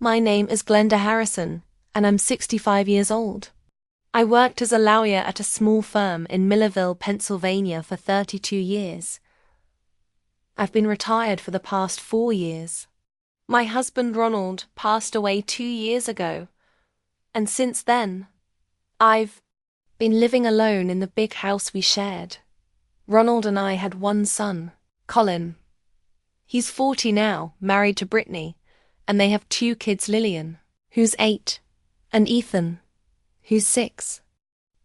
My name is Glenda Harrison, and I'm 65 years old. I worked as a lawyer at a small firm in Millerville, Pennsylvania for 32 years. I've been retired for the past 4 years. My husband Ronald passed away 2 years ago, and since then, I've been living alone in the big house we shared. Ronald and I had one son, Colin. He's 40 now, married to Brittany, and they have 2 kids, Lillian, who's 8, and Ethan, who's 6.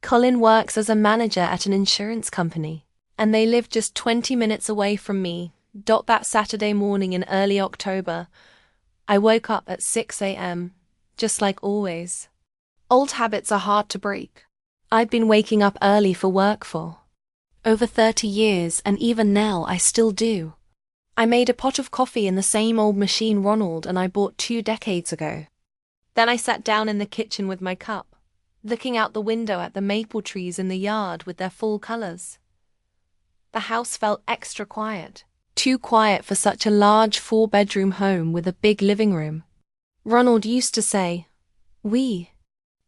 Colin works as a manager at an insurance company, and they live just 20 minutes away from me. That Saturday morning in early October, I woke up at 6 a.m., just like always. Old habits are hard to break. I'd been waking up early for work for over 30 years, and even now I still do. I made a pot of coffee in the same old machine Ronald and I bought 2 decades ago. Then I sat down in the kitchen with my cup, looking out the window at the maple trees in the yard with their full colors. The house felt extra quiet, too quiet for such a large 4-bedroom home with a big living room. Ronald used to say, "We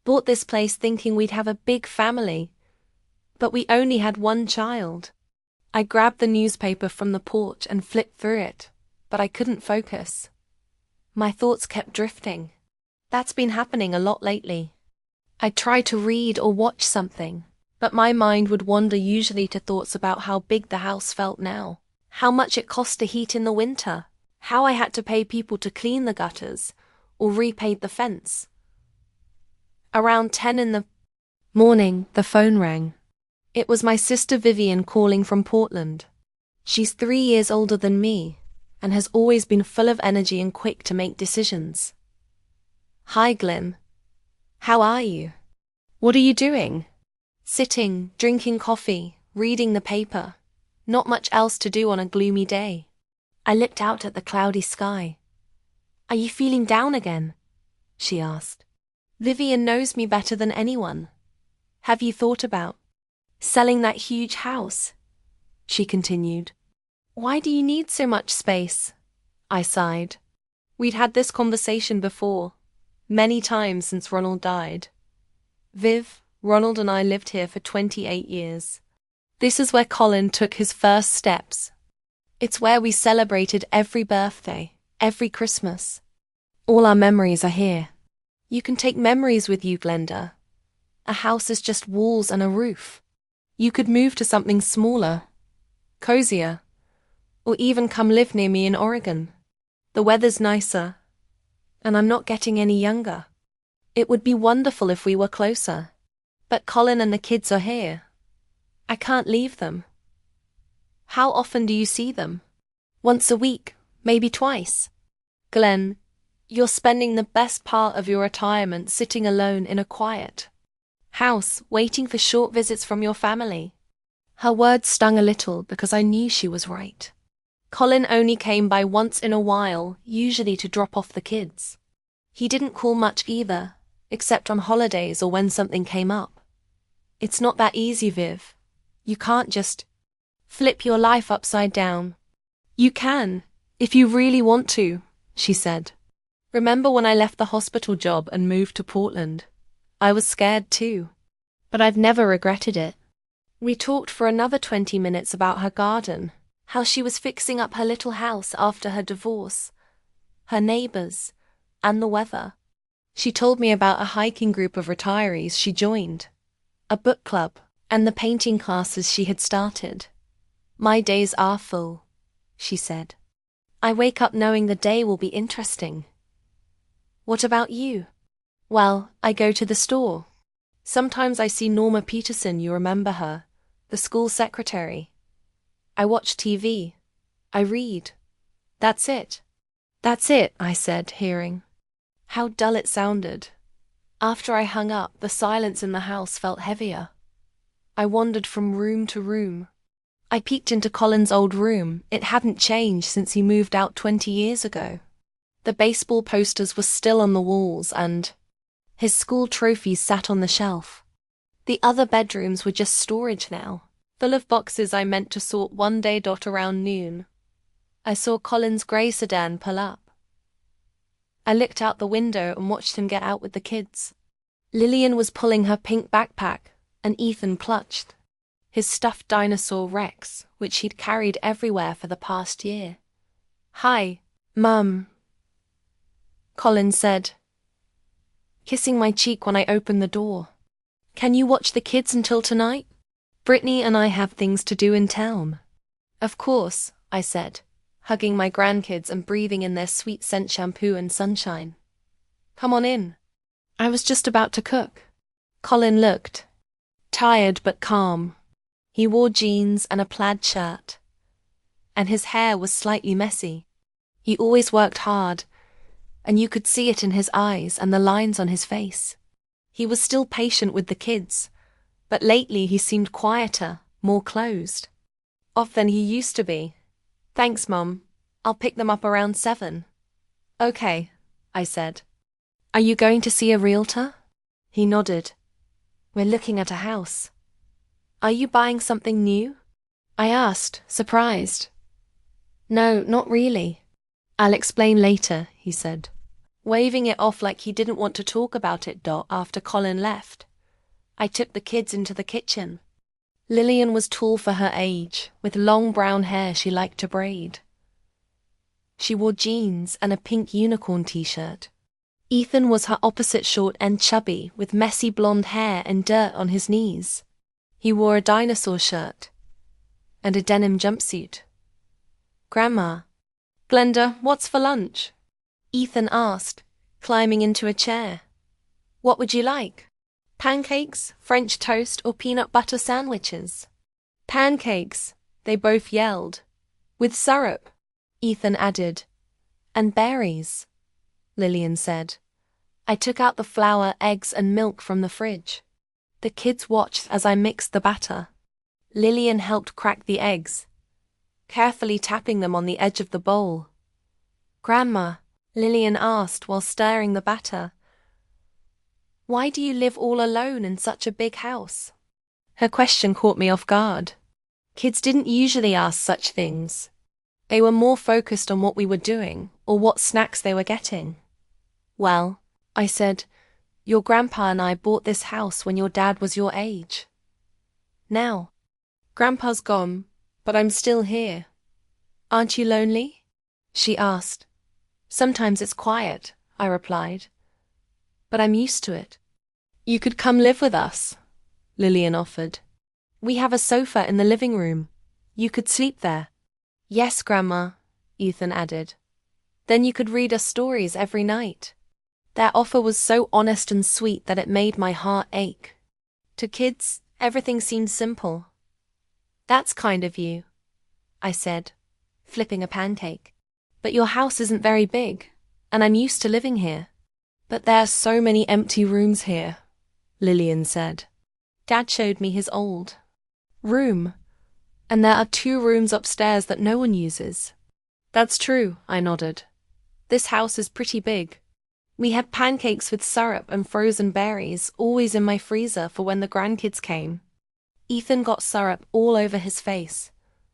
bought this place thinking we'd have a big family, but we only had one child." I grabbed the newspaper from the porch and flipped through it, but I couldn't focus. My thoughts kept drifting. That's been happening a lot lately. I'd try to read or watch something, but my mind would wander usually to thoughts about how big the house felt now, how much it cost to heat in the winter, how I had to pay people to clean the gutters or repaint the fence. Around 10 in the morning, the phone rang. It was my sister Vivian calling from Portland. She's 3 years older than me and has always been full of energy and quick to make decisions. "Hi, Glenn. How are you? What are you doing?" "Sitting, drinking coffee, reading the paper. Not much else to do on a gloomy day." I looked out at the cloudy sky. "Are you feeling down again?" she asked. "Vivian knows me better than anyone. Have you thought about selling that huge house?" she continued. "Why do you need so much space?" I sighed. We'd had this conversation before, many times since Ronald died. "Viv, Ronald and I lived here for 28 years. This is where Colin took his first steps. It's where we celebrated every birthday, every Christmas. All our memories are here. You can take memories with you, Glenda. A house is just walls and a roof. You could move to something smaller, cozier, or even come live near me in Oregon. The weather's nicer, and I'm not getting any younger. It would be wonderful if we were closer. But Colin and the kids are here. I can't leave them." "How often do you see them?" "Once a week, maybe twice." "Glenn, you're spending the best part of your retirement sitting alone in a quiet house, waiting for short visits from your family." Her words stung a little because I knew she was right. Colin only came by once in a while, usually to drop off the kids. He didn't call much either, except on holidays or when something came up. It's not that easy, Viv. You can't just flip your life upside down. "You can, if you really want to," she said. "Remember when I left the hospital job and moved to Portland? I was scared too, but I've never regretted it." We talked for another 20 minutes about her garden, how she was fixing up her little house after her divorce, her neighbors, and the weather. She told me about a hiking group of retirees she joined, a book club, and the painting classes she had started. "My days are full," she said. "I wake up knowing the day will be interesting." "What about you?" "Well, I go to the store. Sometimes I see Norma Peterson, you remember her, the school secretary. I watch TV. I read. That's it." "That's it," I said, hearing how dull it sounded. After I hung up, the silence in the house felt heavier. I wandered from room to room. I peeked into Colin's old room. It hadn't changed since he moved out 20 years ago. The baseball posters were still on the walls and his school trophies sat on the shelf. The other bedrooms were just storage now, full of boxes I meant to sort one day. Around noon, I saw Colin's grey sedan pull up. I looked out the window and watched him get out with the kids. Lillian was pulling her pink backpack, and Ethan clutched his stuffed dinosaur Rex, which he'd carried everywhere for the past year. "Hi, Mum," Colin said, kissing my cheek when I opened the door. "Can you watch the kids until tonight? Brittany and I have things to do in town." "Of course," I said, hugging my grandkids and breathing in their sweet scent shampoo and sunshine. "Come on in." I was just about to cook. Colin looked tired but calm. He wore jeans and a plaid shirt, and his hair was slightly messy. He always worked hard, and you could see it in his eyes and the lines on his face. He was still patient with the kids, but lately he seemed quieter, more closed. Off than he used to be. "Thanks, Mum. I'll pick them up around 7. "Okay," I said. "Are you going to see a realtor?" He nodded. "We're looking at a house." "Are you buying something new?" I asked, surprised. "No, not really. I'll explain later," he said, waving it off like he didn't want to talk about it. After Colin left, I took the kids into the kitchen. Lillian was tall for her age, with long brown hair she liked to braid. She wore jeans and a pink unicorn t-shirt. Ethan was her opposite, short and chubby, with messy blonde hair and dirt on his knees. He wore a dinosaur shirt and a denim jumpsuit. "Grandma." "Glenda, what's for lunch?" Ethan asked, climbing into a chair. "What would you like? Pancakes, French toast, or peanut butter sandwiches?" "Pancakes," they both yelled. "With syrup," Ethan added. "And berries," Lillian said. I took out the flour, eggs, and milk from the fridge. The kids watched as I mixed the batter. Lillian helped crack the eggs, carefully tapping them on the edge of the bowl. "Grandma," Lillian asked while stirring the batter, "why do you live all alone in such a big house?" Her question caught me off guard. Kids didn't usually ask such things. They were more focused on what we were doing or what snacks they were getting. "Well," I said, "your grandpa and I bought this house when your dad was your age. Now, Grandpa's gone, but I'm still here. Aren't you lonely?" she asked. "Sometimes it's quiet," I replied, "but I'm used to it." "You could come live with us," Lillian offered. "We have a sofa in the living room. You could sleep there." "Yes, Grandma," Ethan added. "Then you could read us stories every night." Their offer was so honest and sweet that it made my heart ache. To kids, everything seemed simple. "That's kind of you," I said, flipping a pancake. "But your house isn't very big, and I'm used to living here." "But there are so many empty rooms here," Lillian said. Dad showed me his old room, and there are 2 rooms upstairs that no one uses. "That's true," I nodded. "This house is pretty big. We had pancakes with syrup and frozen berries, always in my freezer for when the grandkids came." Ethan got syrup all over his face,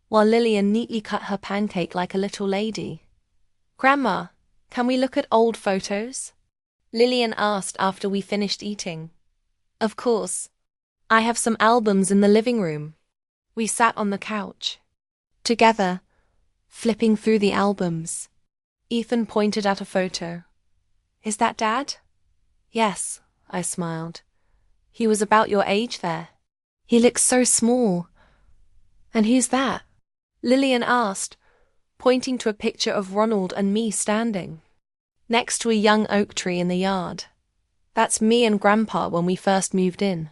while Lillian neatly cut her pancake like a little lady. "Grandma, can we look at old photos?" Lillian asked after we finished eating. "Of course. I have some albums in the living room." We sat on the couch together, flipping through the albums. Ethan pointed at a photo. "Is that Dad?" "Yes," I smiled. "He was about your age there. He looks so small." "And who's that?" Lillian asked, pointing to a picture of Ronald and me standing next to a young oak tree in the yard. "That's me and Grandpa when we first moved in.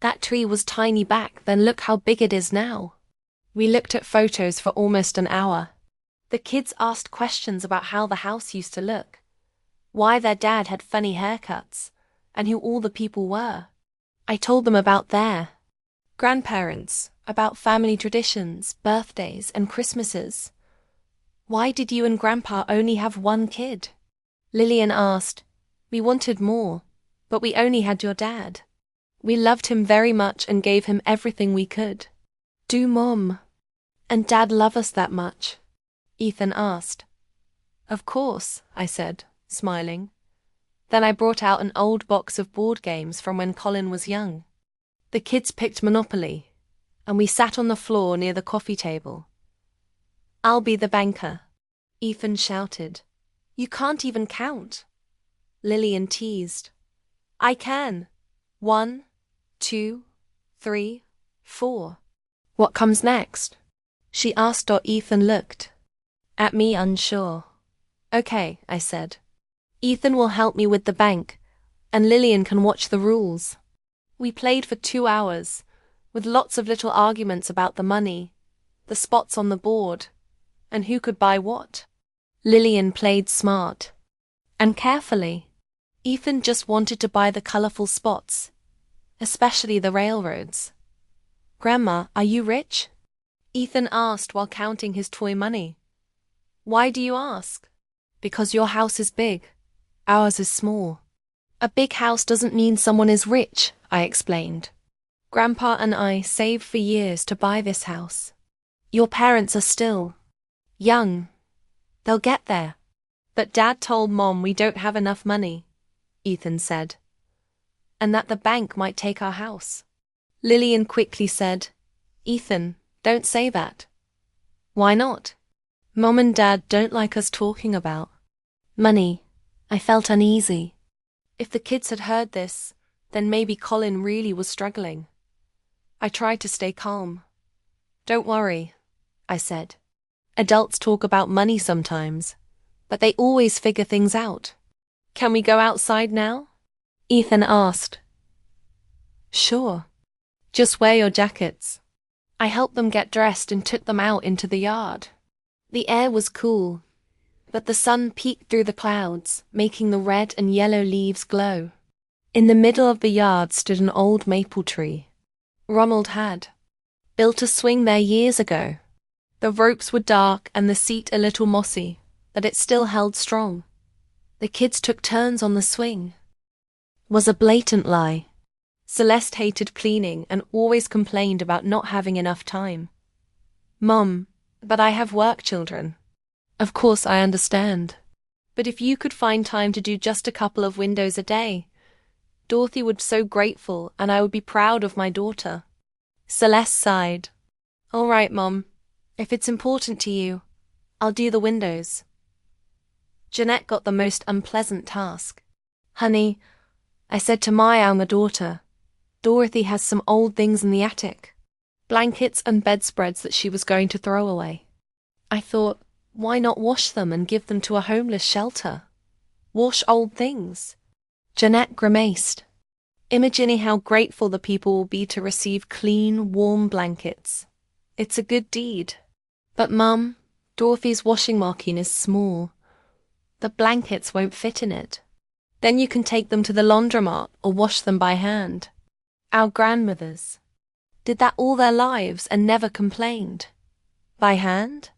That tree was tiny back then, look how big it is now." We looked at photos for almost an hour. The kids asked questions about how the house used to look, why their dad had funny haircuts, and who all the people were. I told them about their grandparents, about family traditions, birthdays, and Christmases. "Why did you and Grandpa only have 1 kid?" Lillian asked. "We wanted more, but we only had your dad. We loved him very much and gave him everything we could." "Do Mom and Dad love us that much?" Ethan asked. "Of course," I said, smiling. Then I brought out an old box of board games from when Colin was young. The kids picked Monopoly, and we sat on the floor near the coffee table. "I'll be the banker," Ethan shouted. "You can't even count." Lillian teased. "I can. 1, 2, 3, 4. "What comes next?" she asked. Ethan looked at me unsure. "Okay," I said. "Ethan will help me with the bank, and Lillian can watch the rules." We played for 2 hours, with lots of little arguments about the money, the spots on the board, and who could buy what. Lillian played smart and carefully. Ethan just wanted to buy the colourful spots, especially the railroads. "Grandma, are you rich?" Ethan asked while counting his toy money. "Why do you ask?" "Because your house is big. Ours is small." "A big house doesn't mean someone is rich," I explained. "Grandpa and I saved for years to buy this house. Your parents are still young. They'll get there." "But Dad told Mom we don't have enough money," Ethan said, "and that the bank might take our house." Lillian quickly said, "Ethan, don't say that." "Why not?" "Mom and Dad don't like us talking about money." I felt uneasy. If the kids had heard this, then maybe Colin really was struggling. I tried to stay calm. "Don't worry," I said. "Adults talk about money sometimes, but they always figure things out." "Can we go outside now?" Ethan asked. "Sure. Just wear your jackets." I helped them get dressed and took them out into the yard. The air was cool, but the sun peeked through the clouds, making the red and yellow leaves glow. In the middle of the yard stood an old maple tree. Ronald had built a swing there years ago. The ropes were dark and the seat a little mossy, but it still held strong. The kids took turns on the swing. Was a blatant lie. Celeste hated cleaning and always complained about not having enough time. "Mom, but I have work children." "Of course I understand. But if you could find time to do just a couple of windows a day, Dorothy would be so grateful and I would be proud of my daughter." Celeste sighed. "All right, Mom. If it's important to you, I'll do the windows." Jeanette got the most unpleasant task. "Honey," I said to my younger daughter, "Dorothy has some old things in the attic. Blankets and bedspreads that she was going to throw away. I thought, why not wash them and give them to a homeless shelter? Wash old things." Jeanette grimaced, imagining how grateful the people will be to receive clean, warm blankets. "It's a good deed." "But Mum, Dorothy's washing machine is small. The blankets won't fit in it." "Then you can take them to the laundromat or wash them by hand. Our grandmothers did that all their lives and never complained." "By hand?"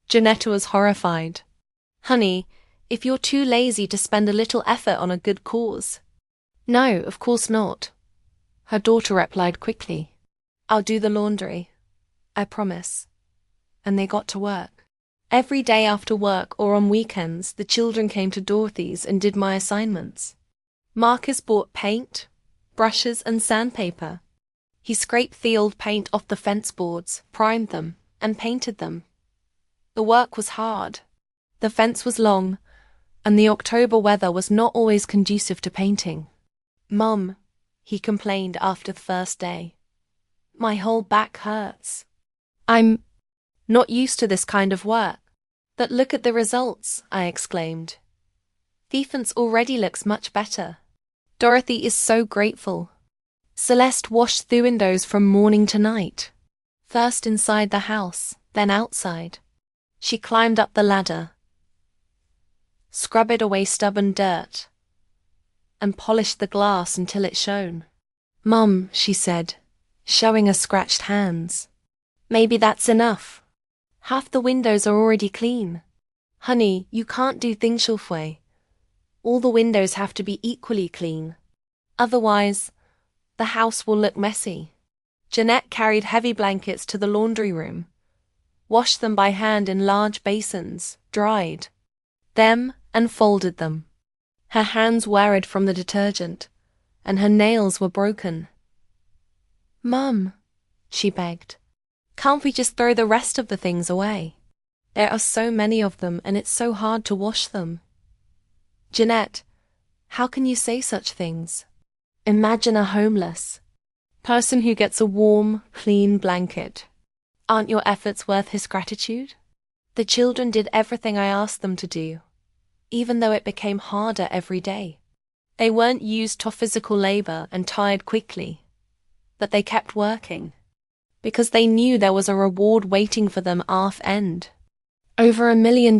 Janetta was horrified. "Honey, if you're too lazy to spend a little effort on a good cause." "No, of course not," her daughter replied quickly. "I'll do the laundry, I promise." And they got to work. Every day after work or on weekends, the children came to Dorothy's and did my assignments. Marcus bought paint, brushes and sandpaper. He scraped the old paint off the fence boards, primed them, and painted them. The work was hard. The fence was long, and the October weather was not always conducive to painting. "Mum," he complained after the first day, "my whole back hurts. I'm not used to this kind of work." "But look at the results," I exclaimed. "The fence already looks much better. Dorothy is so grateful." Celeste washed the windows from morning to night, first inside the house, then outside. She climbed up the ladder, scrubbed away stubborn dirt, and polished the glass until it shone. "Mum," she said, showing her scratched hands, "maybe that's enough. Half the windows are already clean." "Honey, you can't do things halfway. All the windows have to be equally clean. Otherwise, the house will look messy." Jeanette carried heavy blankets to the laundry room, washed them by hand in large basins, dried them and folded them. Her hands worried from the detergent, and her nails were broken. "Mum," she begged, "can't we just throw the rest of the things away? There are so many of them and it's so hard to wash them." "Jeanette, how can you say such things? Imagine a homeless person who gets a warm, clean blanket. Aren't your efforts worth his gratitude?" The children did everything I asked them to do, even though it became harder every day. They weren't used to physical labor and tired quickly, but they kept working, because they knew there was a reward waiting for them off end. Over $1 million.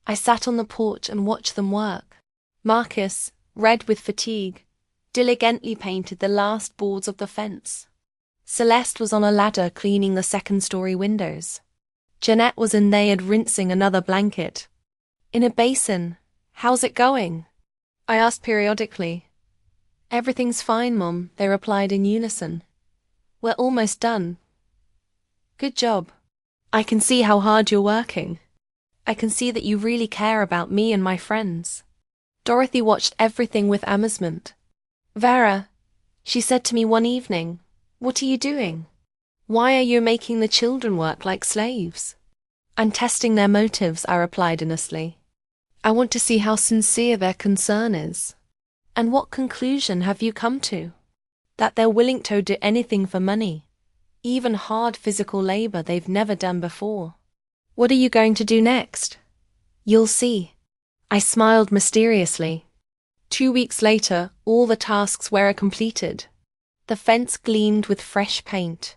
I sat on the porch and watched them work. Marcus, red with fatigue, diligently painted the last boards of the fence. Celeste was on a ladder cleaning the second-story windows. Jeanette was in there rinsing another blanket. In a basin. "How's it going?" I asked periodically. "Everything's fine, Mom," they replied in unison. "We're almost done." "Good job. I can see how hard you're working. I can see that you really care about me and my friends." Dorothy watched everything with amusement. "Vera," she said to me one evening, "what are you doing? Why are you making the children work like slaves?" "I'm testing their motives," I replied earnestly. "I want to see how sincere their concern is." "And what conclusion have you come to?" "That they're willing to do anything for money, even hard physical labor they've never done before." "What are you going to do next?" "You'll see." I smiled mysteriously. 2 weeks later, all the tasks were completed. The fence gleamed with fresh paint.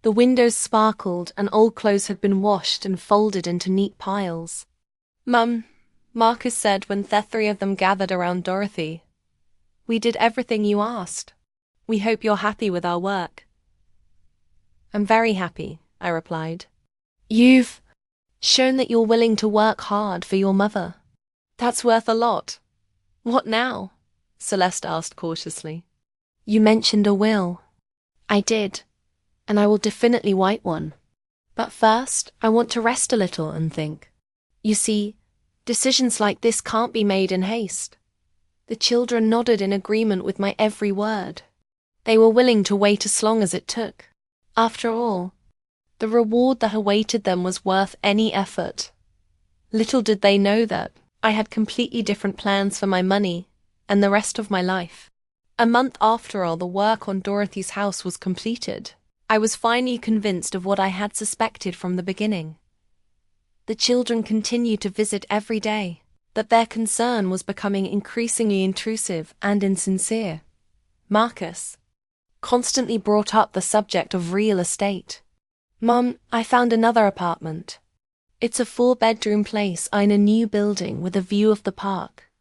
The windows sparkled and old clothes had been washed and folded into neat piles. "Mum," Marcus said when the three of them gathered around Dorothy, "we did everything you asked. We hope you're happy with our work." "I'm very happy," I replied. "You've shown that you're willing to work hard for your mother. That's worth a lot." "What now?" Celeste asked cautiously. "You mentioned a will." "I did, and I will definitely write one. But first, I want to rest a little and think. You see, decisions like this can't be made in haste." The children nodded in agreement with my every word. They were willing to wait as long as it took. After all, the reward that awaited them was worth any effort. Little did they know that I had completely different plans for my money and the rest of my life. A month after all the work on Dorothy's house was completed, I was finally convinced of what I had suspected from the beginning. The children continued to visit every day, but their concern was becoming increasingly intrusive and insincere. Marcus constantly brought up the subject of real estate. "Mom, I found another apartment. It's a 4-bedroom place in a new building with a view of the park.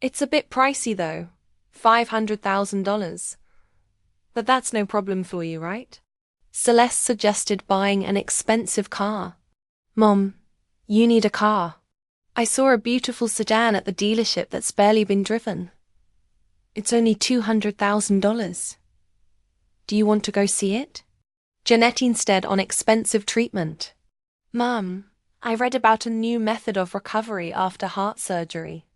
It's a bit pricey though, $500,000. But that's no problem for you, right?" Celeste suggested buying an expensive car. "Mom, you need a car. I saw a beautiful sedan at the dealership that's barely been driven. It's only $200,000. Do you want to go see it?" Jeanette instead on expensive treatment. "Mom, I read about a new method of recovery after heart surgery.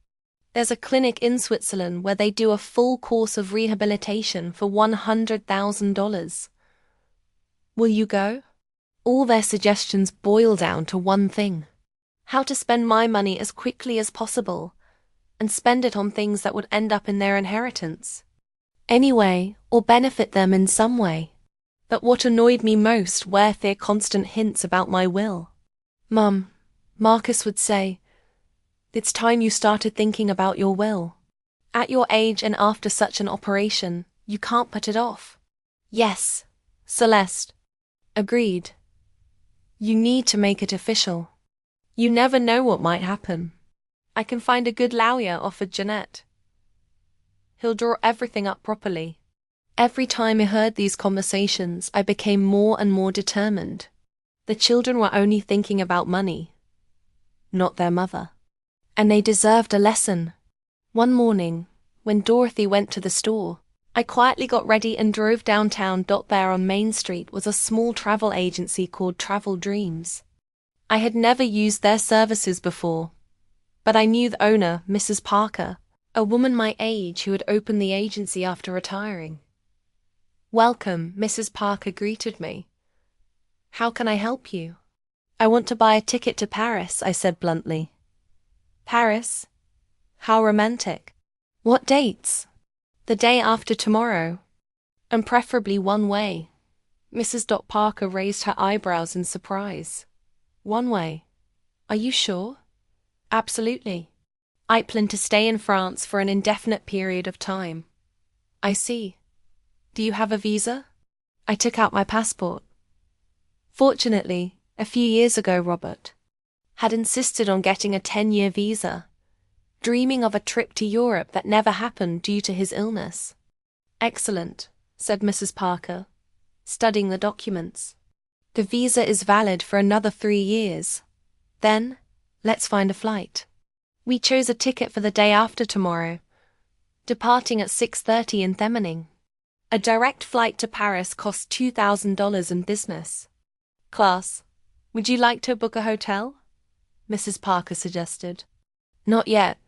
There's a clinic in Switzerland where they do a full course of rehabilitation for $100,000. Will you go?" All their suggestions boil down to one thing: how to spend my money as quickly as possible and spend it on things that would end up in their inheritance. Anyway, or benefit them in some way. But what annoyed me most were their constant hints about my will. "Mum," Marcus would say, "it's time you started thinking about your will. At your age and after such an operation, you can't put it off." "Yes," Celeste agreed. "You need to make it official. You never know what might happen." "I can find a good lawyer," offered Jeanette. "He'll draw everything up properly." Every time I heard these conversations, I became more and more determined. The children were only thinking about money, not their mother. And they deserved a lesson. One morning, when Dorothy went to the store, I quietly got ready and drove downtown. There on Main Street was a small travel agency called Travel Dreams. I had never used their services before, but I knew the owner, Mrs. Parker, a woman my age who had opened the agency after retiring. "Welcome," Mrs. Parker greeted me. "How can I help you?" "I want to buy a ticket to Paris," I said bluntly. "Paris? How romantic. What dates?" "The day after tomorrow. And preferably one way." Mrs. Parker raised her eyebrows in surprise. "One way? Are you sure?" "Absolutely. I plan to stay in France for an indefinite period of time." "I see. Do you have a visa?" I took out my passport. Fortunately, a few years ago, Robert had insisted on getting a 10-year visa, dreaming of a trip to Europe that never happened due to his illness. "Excellent," said Mrs. Parker, studying the documents. "The visa is valid for another 3 years. Then, let's find a flight." We chose a ticket for the day after tomorrow, departing at 6:30 in Themening. A direct flight to Paris costs $2,000 in business class. "Would you like to book a hotel?" Mrs. Parker suggested. "Not yet.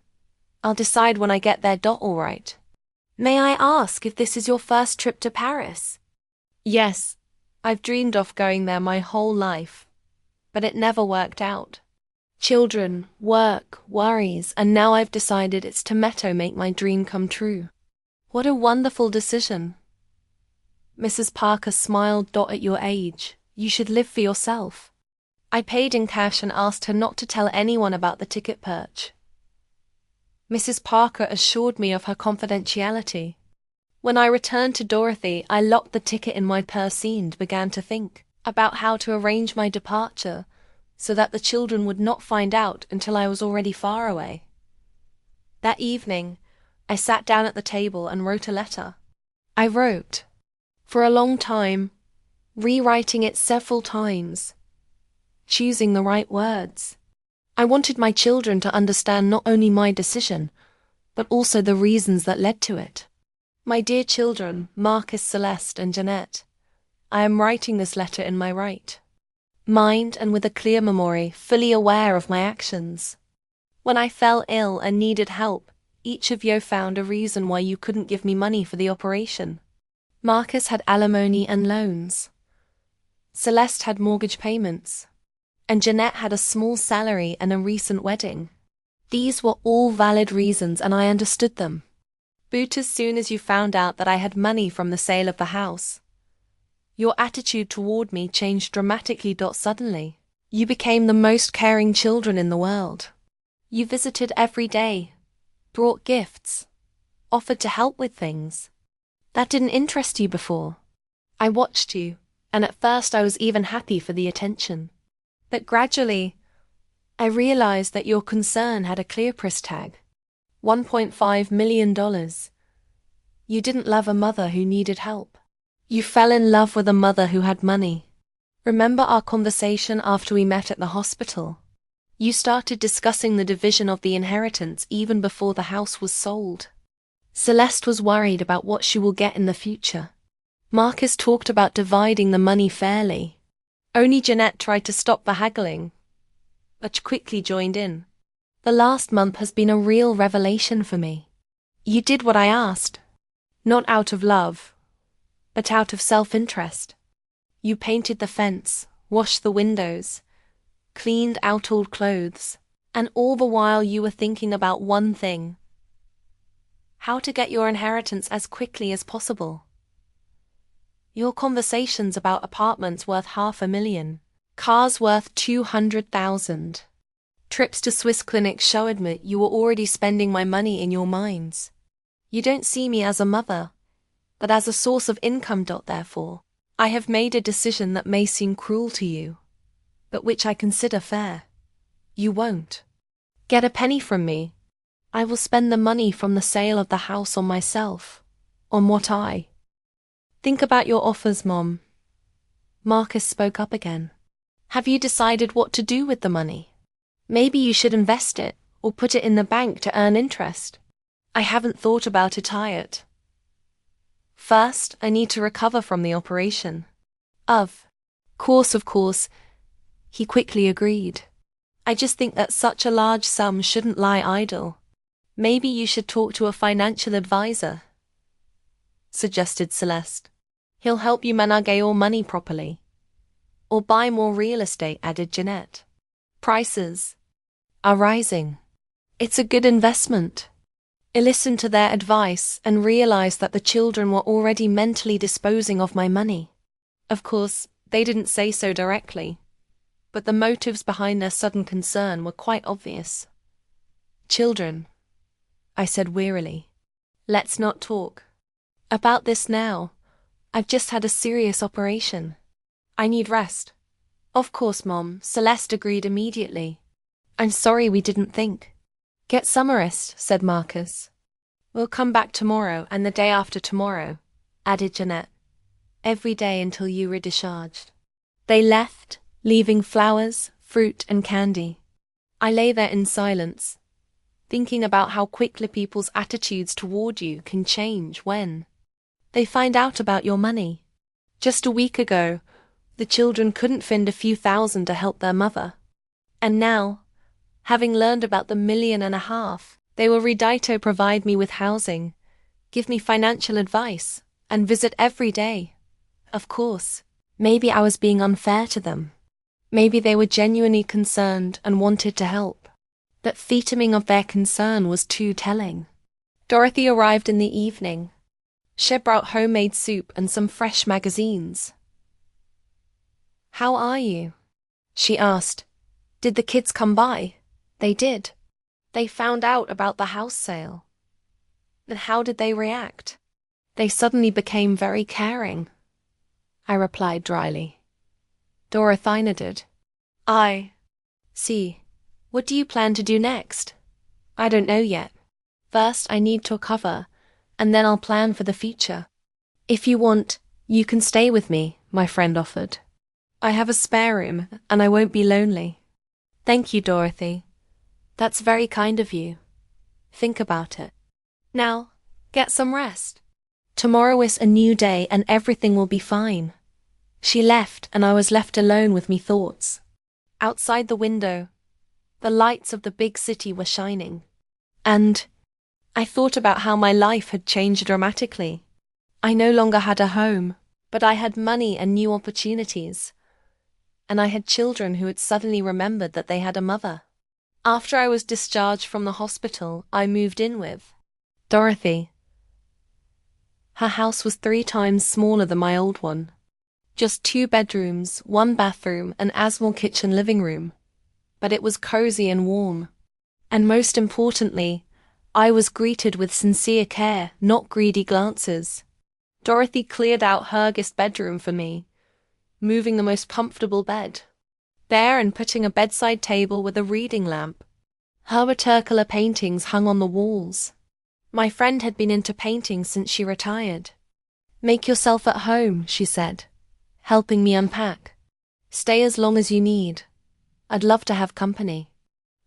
I'll decide when I get there. All right. May I ask if this is your first trip to Paris?" "Yes. I've dreamed of going there my whole life, but it never worked out. Children, work, worries, and now I've decided it's to make my dream come true." "What a wonderful decision." Mrs. Parker smiled. "At your age, you should live for yourself." I paid in cash and asked her not to tell anyone about the ticket purchase. Mrs. Parker assured me of her confidentiality. When I returned to Dorothy, I locked the ticket in my purse and began to think about how to arrange my departure so that the children would not find out until I was already far away. That evening, I sat down at the table and wrote a letter. I wrote for a long time, rewriting it several times, choosing the right words. I wanted my children to understand not only my decision, but also the reasons that led to it. "My dear children, Marcus, Celeste, and Jeanette, I am writing this letter in my right mind and with a clear memory, fully aware of my actions. When I fell ill and needed help, each of you found a reason why you couldn't give me money for the operation. Marcus had alimony and loans. Celeste had mortgage payments. And Jeanette had a small salary and a recent wedding. These were all valid reasons and I understood them. But as soon as you found out that I had money from the sale of the house, your attitude toward me changed dramatically. Suddenly, you became the most caring children in the world. You visited every day, brought gifts, offered to help with things that didn't interest you before. I watched you, and at first I was even happy for the attention. But gradually, I realized that your concern had a clear price tag. $1.5 million. You didn't love a mother who needed help. You fell in love with a mother who had money. Remember our conversation after we met at the hospital? You started discussing the division of the inheritance even before the house was sold. Celeste was worried about what she will get in the future. Marcus talked about dividing the money fairly. Only Jeanette tried to stop the haggling, but quickly joined in. The last month has been a real revelation for me. You did what I asked, not out of love, but out of self-interest. You painted the fence, washed the windows, cleaned out old clothes, and all the while you were thinking about one thing: how to get your inheritance as quickly as possible. Your conversations about apartments worth $500,000, cars worth $200,000, trips to Swiss clinics showed me you were already spending my money in your minds. You don't see me as a mother, but as a source of income. Therefore, I have made a decision that may seem cruel to you, but which I consider fair. You won't get a penny from me. I will spend the money from the sale of the house on myself, on what I think about your offers, Mom. Marcus spoke up again. Have you decided what to do with the money? Maybe you should invest it or put it in the bank to earn interest. I haven't thought about it yet. First, I need to recover from the operation. Of course, he quickly agreed. I just think that such a large sum shouldn't lie idle. Maybe you should talk to a financial advisor, suggested Celeste. He'll help you manage your money properly. Or buy more real estate, added Jeanette. Prices are rising. It's a good investment. I listened to their advice and realized that the children were already mentally disposing of my money. Of course, they didn't say so directly, but the motives behind their sudden concern were quite obvious. Children, I said wearily. Let's not talk about this now. I've just had a serious operation. I need rest. Of course, Mom, Celeste agreed immediately. I'm sorry we didn't think. Get some rest, said Marcus. We'll come back tomorrow and the day after tomorrow, added Jeanette. Every day until you were discharged. They left, leaving flowers, fruit and candy. I lay there in silence, thinking about how quickly people's attitudes toward you can change when they find out about your money. Just a week ago, the children couldn't find a few thousand to help their mother. And now, having learned about the 1.5 million, they were ready to provide me with housing, give me financial advice, and visit every day. Of course, maybe I was being unfair to them. Maybe they were genuinely concerned and wanted to help. That feigning of their concern was too telling. Dorothy arrived in the evening. She brought homemade soup and some fresh magazines. How are you? She asked. Did the kids come by? They did. They found out about the house sale. Then how did they react? They suddenly became very caring, I replied dryly. Dorothy nodded. I see. What do you plan to do next? I don't know yet. First, I need to recover, and then I'll plan for the future. If you want, you can stay with me, my friend offered. I have a spare room, and I won't be lonely. Thank you, Dorothy. That's very kind of you. Think about it. Now, get some rest. Tomorrow is a new day and everything will be fine. She left and I was left alone with me thoughts. Outside the window, the lights of the big city were shining. And I thought about how my life had changed dramatically. I no longer had a home, but I had money and new opportunities. And I had children who had suddenly remembered that they had a mother. After I was discharged from the hospital, I moved in with Dorothy. Her house was 3 times smaller than my old one. Just 2 bedrooms, 1 bathroom, and a small kitchen living room. But it was cozy and warm. And most importantly, I was greeted with sincere care, not greedy glances. Dorothy cleared out her guest bedroom for me, moving the most comfortable bed there and putting a bedside table with a reading lamp. Her watercolor paintings hung on the walls. My friend had been into painting since she retired. Make yourself at home, she said, helping me unpack. Stay as long as you need. I'd love to have company.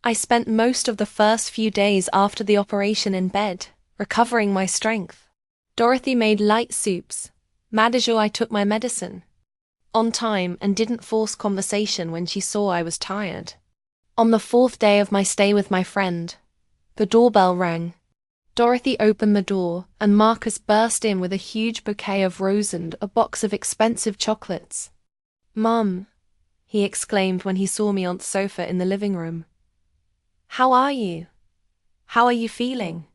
I spent most of the first few days after the operation in bed, recovering my strength. Dorothy made light soups, made sure I took my medicine on time and didn't force conversation when she saw I was tired. On the 4th day of my stay with my friend, the doorbell rang. Dorothy opened the door and Marcus burst in with a huge bouquet of roses and a box of expensive chocolates. Mum, he exclaimed when he saw me on the sofa in the living room. How are you? How are you feeling?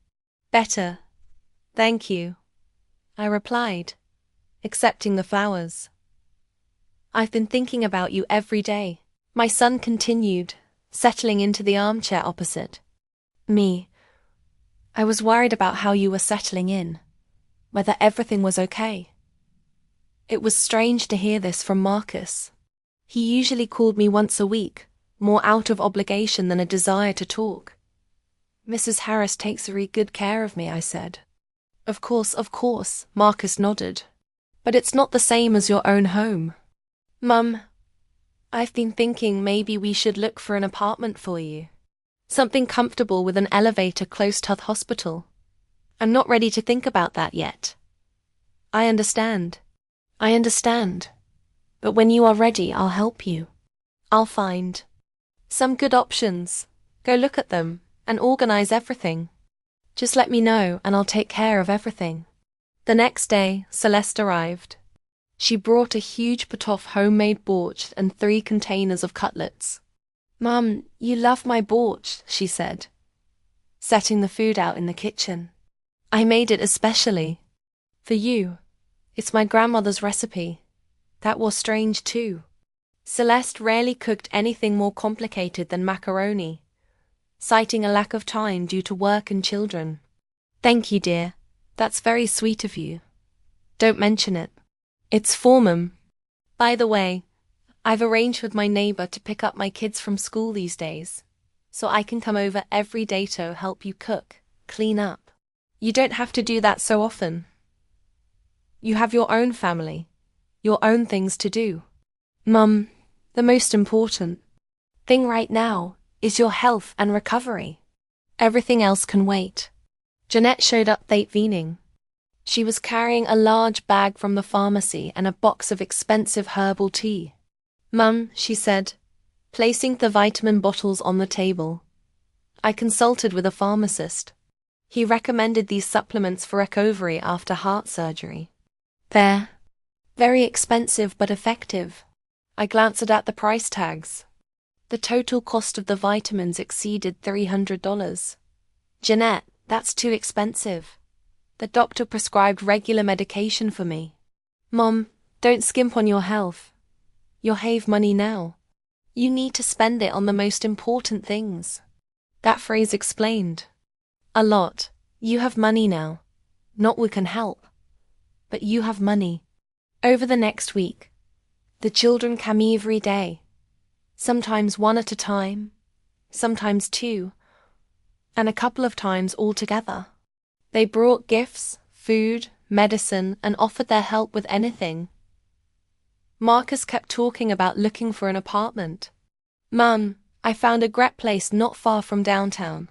Better, thank you, I replied, accepting the flowers. I've been thinking about you every day, my son continued, settling into the armchair opposite me. I was worried about how you were settling in, whether everything was okay. It was strange to hear this from Marcus. He usually called me once a week, more out of obligation than a desire to talk. Mrs. Harris takes very good care of me, I said. Of course, Marcus nodded. But it's not the same as your own home. Mum, I've been thinking maybe we should look for an apartment for you. Something comfortable with an elevator close to the hospital. I'm not ready to think about that yet. I understand. But when you are ready, I'll help you. I'll find some good options, go look at them, and organize everything. Just let me know and I'll take care of everything. The next day, Celeste arrived. She brought a huge pot of homemade borscht and 3 containers of cutlets. "Mum, you love my borscht," she said, setting the food out in the kitchen. "I made it especially for you. It's my grandmother's recipe." That was strange too. Celeste rarely cooked anything more complicated than macaroni, citing a lack of time due to work and children. "Thank you, dear. That's very sweet of you. Don't mention it. It's for Mum. By the way, I've arranged with my neighbor to pick up my kids from school these days, so I can come over every day to help you cook, clean up. You don't have to do that so often. You have your own family, your own things to do. Mum, the most important thing right now is your health and recovery. Everything else can wait." Jeanette showed up that evening. She was carrying a large bag from the pharmacy and a box of expensive herbal tea. "Mum," she said, placing the vitamin bottles on the table, "I consulted with a pharmacist. He recommended these supplements for recovery after heart surgery. They're very expensive but effective." I glanced at the price tags. The total cost of the vitamins exceeded $300. "Jeanette, that's too expensive. The doctor prescribed regular medication for me." "Mom, don't skimp on your health. You'll have money now. You need to spend it on the most important things." That phrase explained a lot. You have money now. Not we can help, but you have money. Over the next week, the children came every day, sometimes one at a time, sometimes 2, and a couple of times all together. They brought gifts, food, medicine, and offered their help with anything. Marcus kept talking about looking for an apartment. "Mum, I found a great place not far from downtown.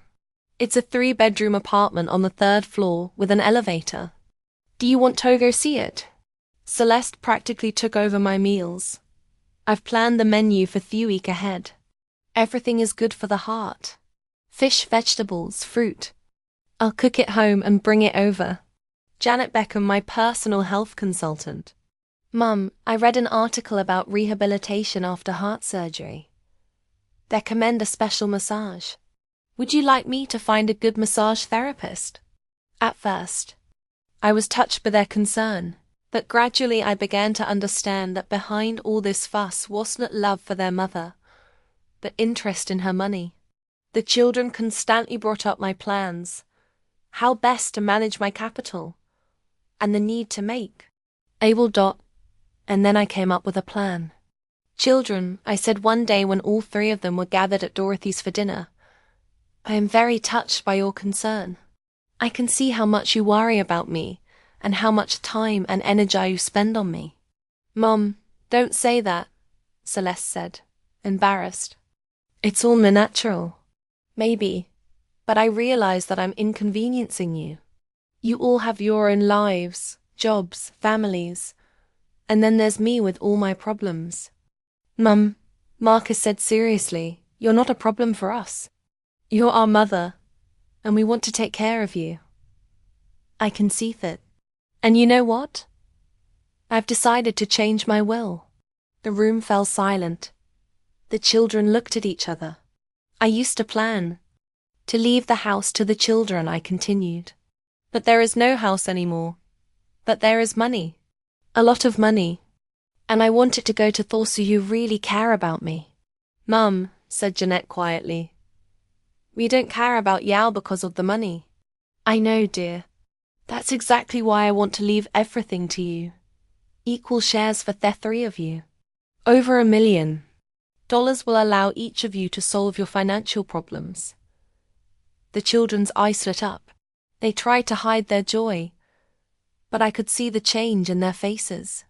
It's a 3-bedroom apartment on the 3rd floor with an elevator. Do you want to go see it?" Celeste practically took over my meals. I've planned the menu for the week ahead. Everything is good for the heart. Fish, vegetables, fruit. I'll cook it home and bring it over. Janet Beckham, my personal health consultant. "Mum, I read an article about rehabilitation after heart surgery. They recommend a special massage. Would you like me to find a good massage therapist?" At first, I was touched by their concern, but gradually I began to understand that behind all this fuss was not love for their mother, but interest in her money. The children constantly brought up my plans, how best to manage my capital, and the need to make and then I came up with a plan. "Children," I said one day when all 3 of them were gathered at Dorothy's for dinner, "I am very touched by your concern. I can see how much you worry about me and how much time and energy you spend on me." "Mom, don't say that," Celeste said, embarrassed. "It's all natural." "Maybe, but I realize that I'm inconveniencing you. You all have your own lives, jobs, families, and then there's me with all my problems." "Mum," Marcus said seriously, "you're not a problem for us. You're our mother, and we want to take care of you. I can see that. And you know what? I've decided to change my will." The room fell silent. The children looked at each other. "I used to plan to leave the house to the children," I continued. "But there is no house anymore. But there is money. A lot of money. And I want it to go to those who really care about me." "Mum," said Jeanette quietly, "we don't care about Yao because of the money." "I know, dear. That's exactly why I want to leave everything to you. Equal shares for the 3 of you. Over $1 million will allow each of you to solve your financial problems." The children's eyes lit up. They tried to hide their joy, but I could see the change in their faces.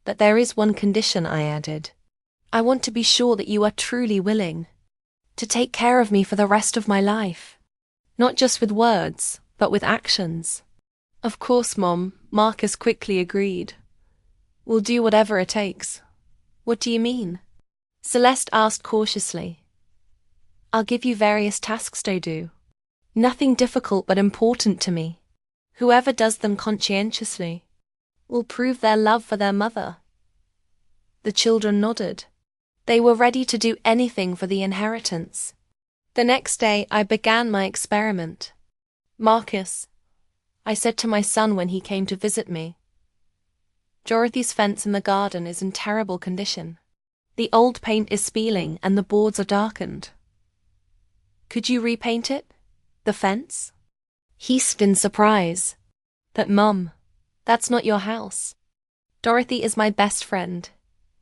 "But there is one condition," I added. "I want to be sure that you are truly willing to take care of me for the rest of my life. Not just with words, but with actions." "Of course, Mom," Marcus quickly agreed. "We'll do whatever it takes." "What do you mean?" Celeste asked cautiously. "I'll give you various tasks to do. Nothing difficult but important to me. Whoever does them conscientiously will prove their love for their mother. The children nodded. They were ready to do anything for the inheritance. The next day, I began my experiment. Marcus, I said to my son when he came to visit me, Dorothy's fence in the garden is in terrible condition. The old paint is peeling and the boards are darkened. Could you repaint it? The fence? He hissed in surprise. But Mum, that's not your house. Dorothy is my best friend.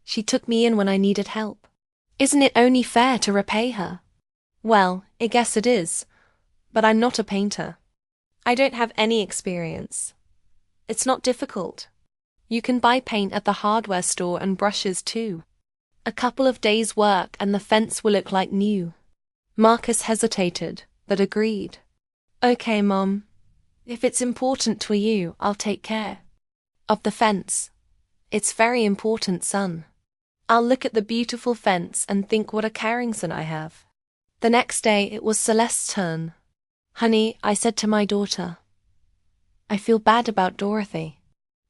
She took me in when I needed help. Isn't it only fair to repay her? Well, I guess it is, but I'm not a painter. I don't have any experience. It's not difficult. You can buy paint at the hardware store and brushes too. A couple of days' work and the fence will look like new. Marcus hesitated, but agreed. Okay, Mom. If it's important to you, I'll take care of the fence. It's very important, son. I'll look at the beautiful fence and think what a caring son I have. The next day it was Celeste's turn. Honey, I said to my daughter, I feel bad about Dorothy.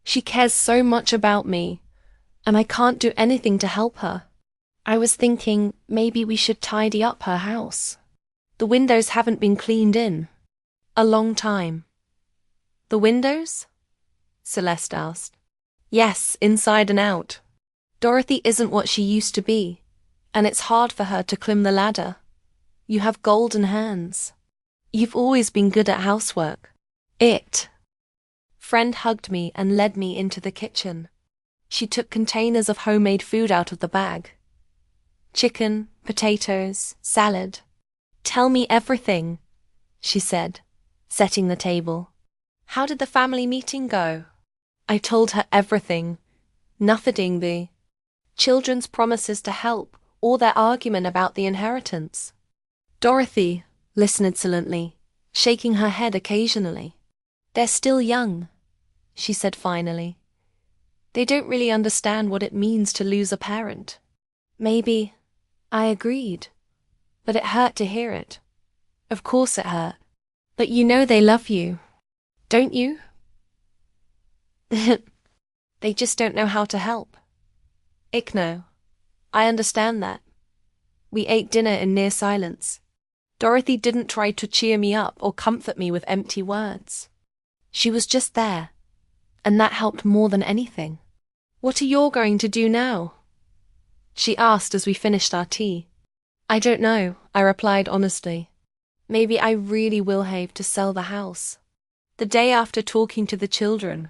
She cares so much about me, and I can't do anything to help her. I was thinking maybe we should tidy up her house. The windows haven't been cleaned in a long time. The windows? Celeste asked. Yes, inside and out. Dorothy isn't what she used to be, and it's hard for her to climb the ladder. You have golden hands. You've always been good at housework. Friend hugged me and led me into the kitchen. She took containers of homemade food out of the bag. Chicken, potatoes, salad. Tell me everything, she said, setting the table. How did the family meeting go? I told her everything, nothing the children's promises to help or their argument about the inheritance. Dorothy listened silently, shaking her head occasionally. They're still young, she said finally. They don't really understand what it means to lose a parent. Maybe. I agreed, but it hurt to hear it. Of course it hurt. But you know they love you, don't you? They just don't know how to help. Know. I understand that. We ate dinner in near silence. Dorothy didn't try to cheer me up or comfort me with empty words. She was just there, and that helped more than anything. What are you going to do now? She asked as we finished our tea. I don't know, I replied honestly. Maybe I really will have to sell the house. The day after talking to the children,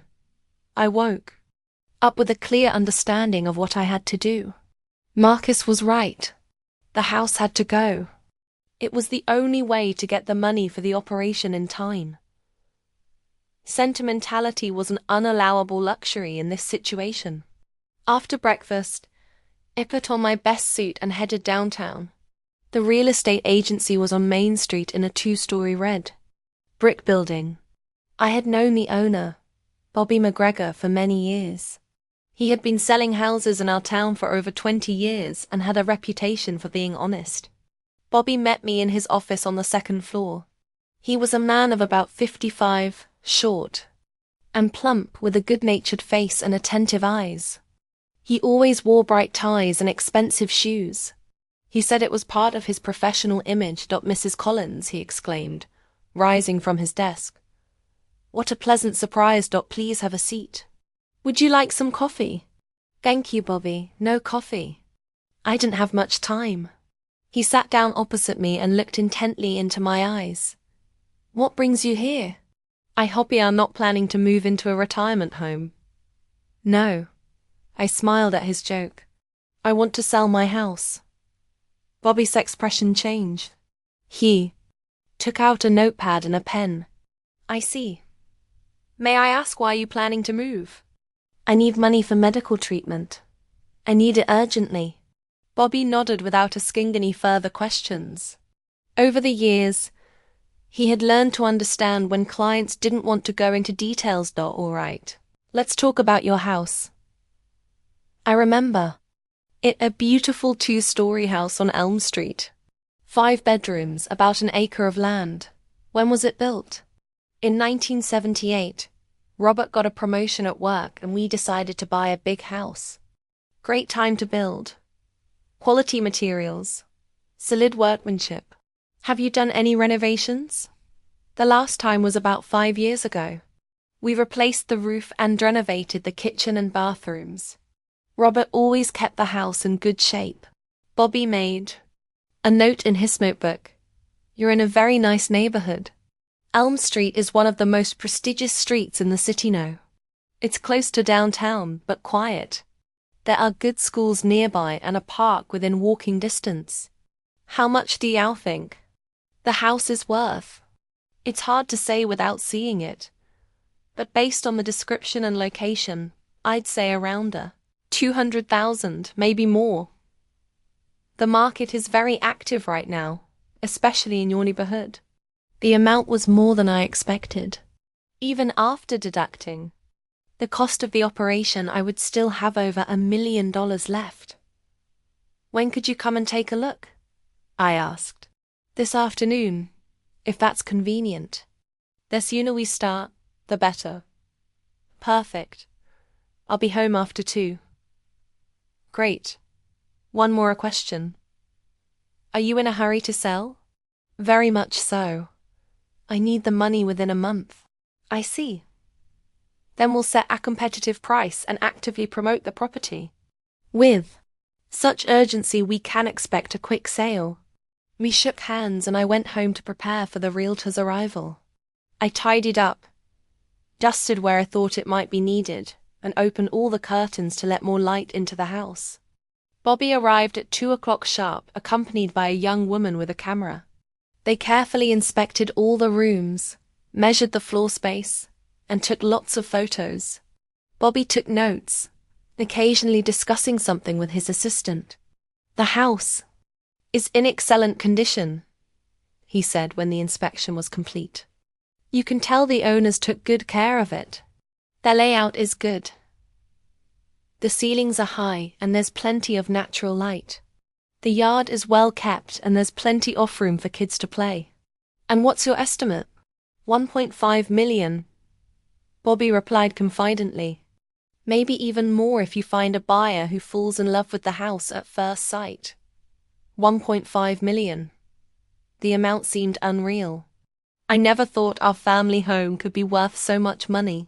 I woke up with a clear understanding of what I had to do. Marcus was right. The house had to go. It was the only way to get the money for the operation in time. Sentimentality was an unallowable luxury in this situation. After breakfast, I put on my best suit and headed downtown. The real estate agency was on Main Street in a 2-story red brick building. I had known the owner, Bobby McGregor, for many years. He had been selling houses in our town for over 20 years and had a reputation for being honest. Bobby met me in his office on the 2nd floor. He was a man of about 55, short and plump, with a good-natured face and attentive eyes. He always wore bright ties and expensive shoes. He said it was part of his professional image. Mrs. Collins, he exclaimed, rising from his desk. What a pleasant surprise. Please have a seat. Would you like some coffee? Thank you, Bobby. No coffee. I didn't have much time. He sat down opposite me and looked intently into my eyes. What brings you here? I hope you are not planning to move into a retirement home. No. I smiled at his joke. I want to sell my house. Bobby's expression changed. He took out a notepad and a pen. I see. May I ask why you're planning to move? I need money for medical treatment. I need it urgently. Bobby nodded without asking any further questions. Over the years, he had learned to understand when clients didn't want to go into details. All right. Let's talk about your house. I remember it, a beautiful 2-story house on Elm Street. 5 bedrooms, about an acre of land. When was it built? In 1978. Robert got a promotion at work and we decided to buy a big house. Great time to build. Quality materials. Solid workmanship. Have you done any renovations? The last time was about 5 years ago. We replaced the roof and renovated the kitchen and bathrooms. Robert always kept the house in good shape. Bobby made a note in his notebook. You're in a very nice neighborhood. Elm Street is one of the most prestigious streets in the city now. It's close to downtown, but quiet. There are good schools nearby and a park within walking distance. How much do y'all think the house is worth? It's hard to say without seeing it. But based on the description and location, I'd say around $200,000, maybe more. The market is very active right now, especially in your neighborhood. The amount was more than I expected. Even after deducting the cost of the operation, I would still have over $1 million left. When could you come and take a look? I asked. This afternoon, if that's convenient. The sooner we start, the better. Perfect. I'll be home after 2. Great. One more question. Are you in a hurry to sell? Very much so. I need the money within a month. I see. Then we'll set a competitive price and actively promote the property. With such urgency, we can expect a quick sale. We shook hands and I went home to prepare for the realtor's arrival. I tidied up, dusted where I thought it might be needed, and opened all the curtains to let more light into the house. Bobby arrived at 2 o'clock sharp, accompanied by a young woman with a camera. They carefully inspected all the rooms, measured the floor space, and took lots of photos. Bobby took notes, occasionally discussing something with his assistant. The house is in excellent condition, he said when the inspection was complete. You can tell the owners took good care of it. Their layout is good. The ceilings are high and there's plenty of natural light. The yard is well kept and there's plenty of room for kids to play. And what's your estimate? $1.5 million. Bobby replied confidently. Maybe even more if you find a buyer who falls in love with the house at first sight. $1.5 million. The amount seemed unreal. I never thought our family home could be worth so much money.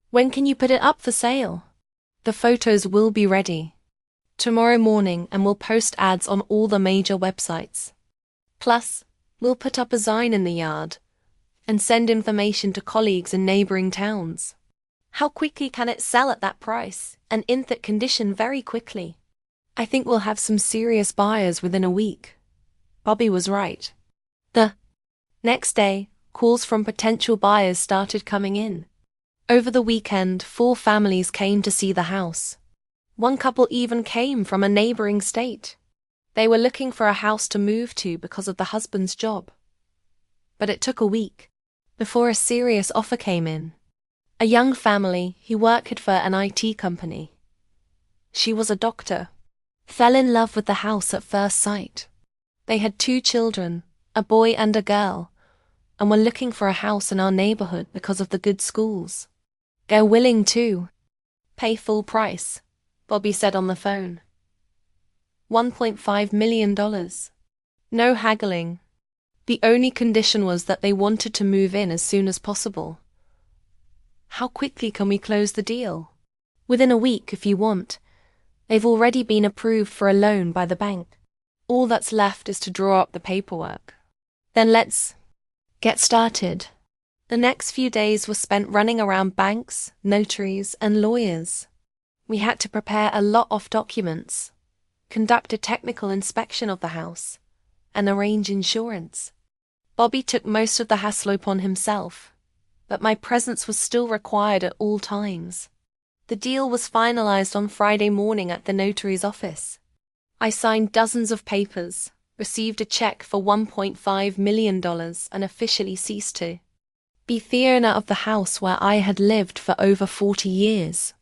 When can you put it up for sale? The photos will be ready tomorrow morning and we'll post ads on all the major websites. Plus, we'll put up a sign in the yard and send information to colleagues in neighboring towns. How quickly can it sell at that price and in that condition very quickly? I think we'll have some serious buyers within a week. Bobby was right. The next day, calls from potential buyers started coming in. Over the weekend, 4 families came to see the house. One couple even came from a neighboring state. They were looking for a house to move to because of the husband's job. But it took a week before a serious offer came in. A young family who worked for an IT company. She was a doctor. Fell in love with the house at first sight. They had 2 children, a boy and a girl, and were looking for a house in our neighborhood because of the good schools. They're willing to pay full price, Bobby said on the phone. $1.5 million. No haggling. The only condition was that they wanted to move in as soon as possible. How quickly can we close the deal? Within a week if you want. They've already been approved for a loan by the bank. All that's left is to draw up the paperwork. Then let's get started. The next few days were spent running around banks, notaries, and lawyers. We had to prepare a lot of documents, conduct a technical inspection of the house, and arrange insurance. Bobby took most of the hassle upon himself, but my presence was still required at all times. The deal was finalized on Friday morning at the notary's office. I signed dozens of papers, received a check for $1.5 million, and officially ceased to be the owner of the house where I had lived for over 40 years.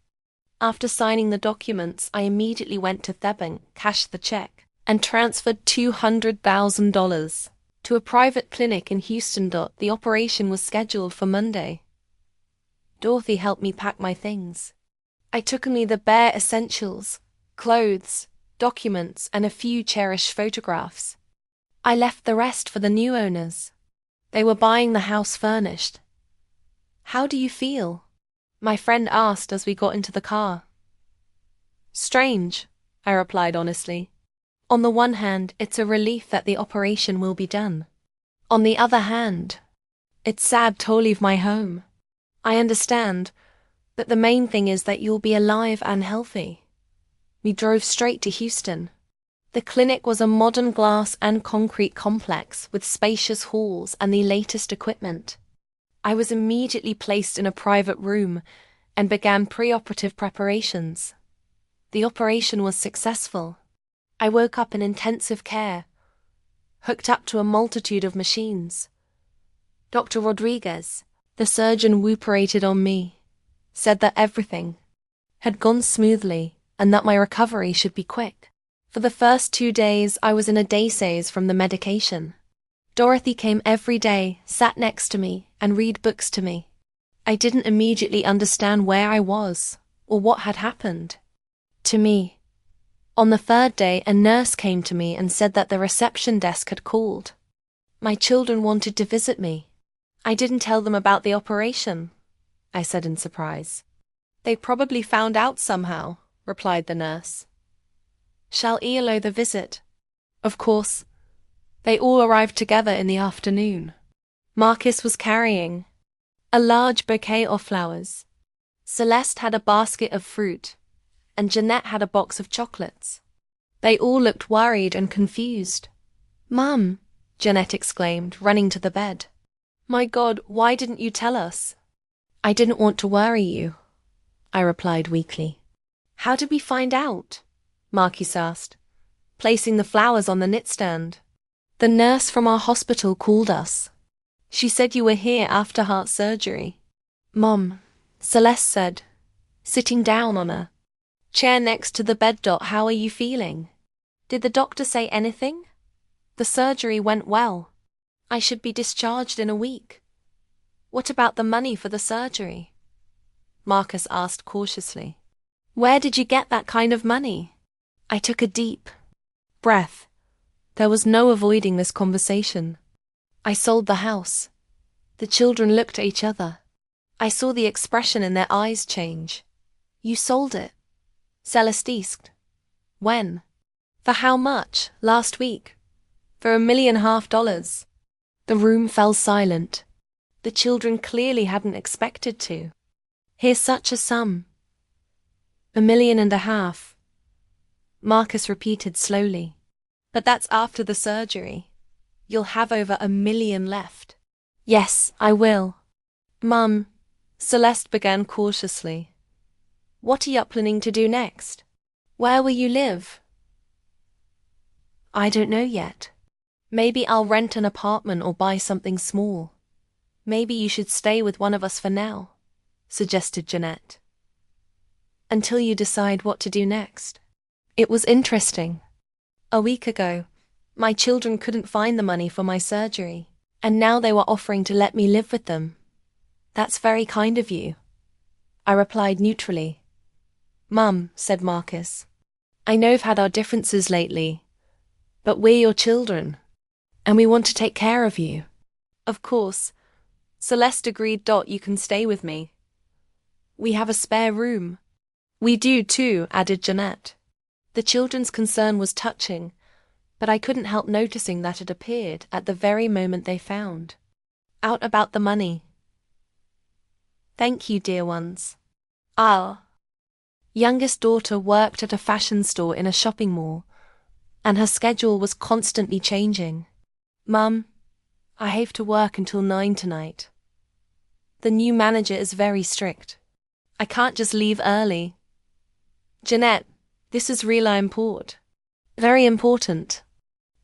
After signing the documents, I immediately went to the bank, cashed the check, and transferred $200,000 to a private clinic in Houston. The operation was scheduled for Monday. Dorothy helped me pack my things. I took only the bare essentials, clothes, documents, and a few cherished photographs. I left the rest for the new owners. They were buying the house furnished. How do you feel? My friend asked as we got into the car. Strange, I replied honestly. On the one hand, it's a relief that the operation will be done. On the other hand, it's sad to leave my home. I understand, but the main thing is that you'll be alive and healthy. We drove straight to Houston. The clinic was a modern glass and concrete complex with spacious halls and the latest equipment. I was immediately placed in a private room and began pre-operative preparations. The operation was successful. I woke up in intensive care, hooked up to a multitude of machines. Dr. Rodriguez, the surgeon, operated on me, said that everything had gone smoothly and that my recovery should be quick. For the first 2 days, I was in a daze from the medication. Dorothy came every day, sat next to me, and read books to me. I didn't immediately understand where I was or what had happened to me. On the 3rd day, a nurse came to me and said that the reception desk had called. My children wanted to visit me. I didn't tell them about the operation, I said in surprise. They probably found out somehow, replied the nurse. Shall I allow the visit? Of course. They all arrived together in the afternoon. Marcus was carrying a large bouquet of flowers. Celeste had a basket of fruit, and Jeanette had a box of chocolates. They all looked worried and confused. Mum, Jeanette exclaimed, running to the bed. My God, why didn't you tell us? I didn't want to worry you, I replied weakly. How did we find out? Marcus asked, placing the flowers on the knitstand. The nurse from our hospital called us. She said you were here after heart surgery. Mom, Celeste said, sitting down on a chair next to the bed. How are you feeling? Did the doctor say anything? The surgery went well. I should be discharged in a week. What about the money for the surgery? Marcus asked cautiously. Where did you get that kind of money? I took a deep breath. There was no avoiding this conversation. I sold the house. The children looked at each other. I saw the expression in their eyes change. You sold it? Celeste asked. When? For how much? Last week. For $1.5 million. The room fell silent. The children clearly hadn't expected to hear such a sum. $1.5 million. Marcus repeated slowly. But that's after the surgery. You'll have over $1 million left. Yes, I will. Mum, Celeste began cautiously. What are you planning to do next? Where will you live? I don't know yet. Maybe I'll rent an apartment or buy something small. Maybe you should stay with one of us for now, suggested Jeanette. Until you decide what to do next. It was interesting. A week ago, my children couldn't find the money for my surgery, and now they were offering to let me live with them. That's very kind of you, I replied neutrally. Mum, said Marcus, I know we've had our differences lately, but we're your children, and we want to take care of you. Of course, Celeste agreed. You can stay with me. We have a spare room. We do too, added Jeanette. The children's concern was touching, but I couldn't help noticing that it appeared at the very moment they found out about the money. Thank you, dear ones. Our youngest daughter worked at a fashion store in a shopping mall, and her schedule was constantly changing. Mum, I have to work until 9 tonight. The new manager is very strict. I can't just leave early. Jeanette, this is really important. Very important.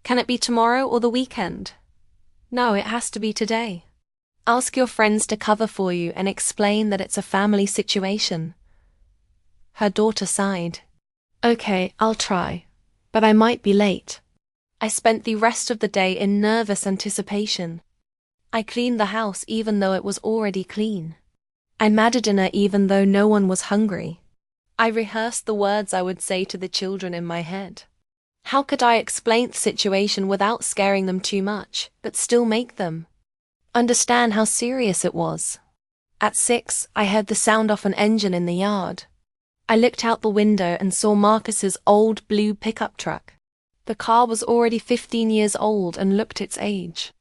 Can it be tomorrow or the weekend? No, it has to be today. Ask your friends to cover for you and explain that it's a family situation. Her daughter sighed. Okay, I'll try, but I might be late. I spent the rest of the day in nervous anticipation. I cleaned the house even though it was already clean. I made dinner even though no one was hungry. I rehearsed the words I would say to the children in my head. How could I explain the situation without scaring them too much, but still make them understand how serious it was? At 6, I heard the sound of an engine in the yard. I looked out the window and saw Marcus's old blue pickup truck. The car was already 15 years old and looked its age.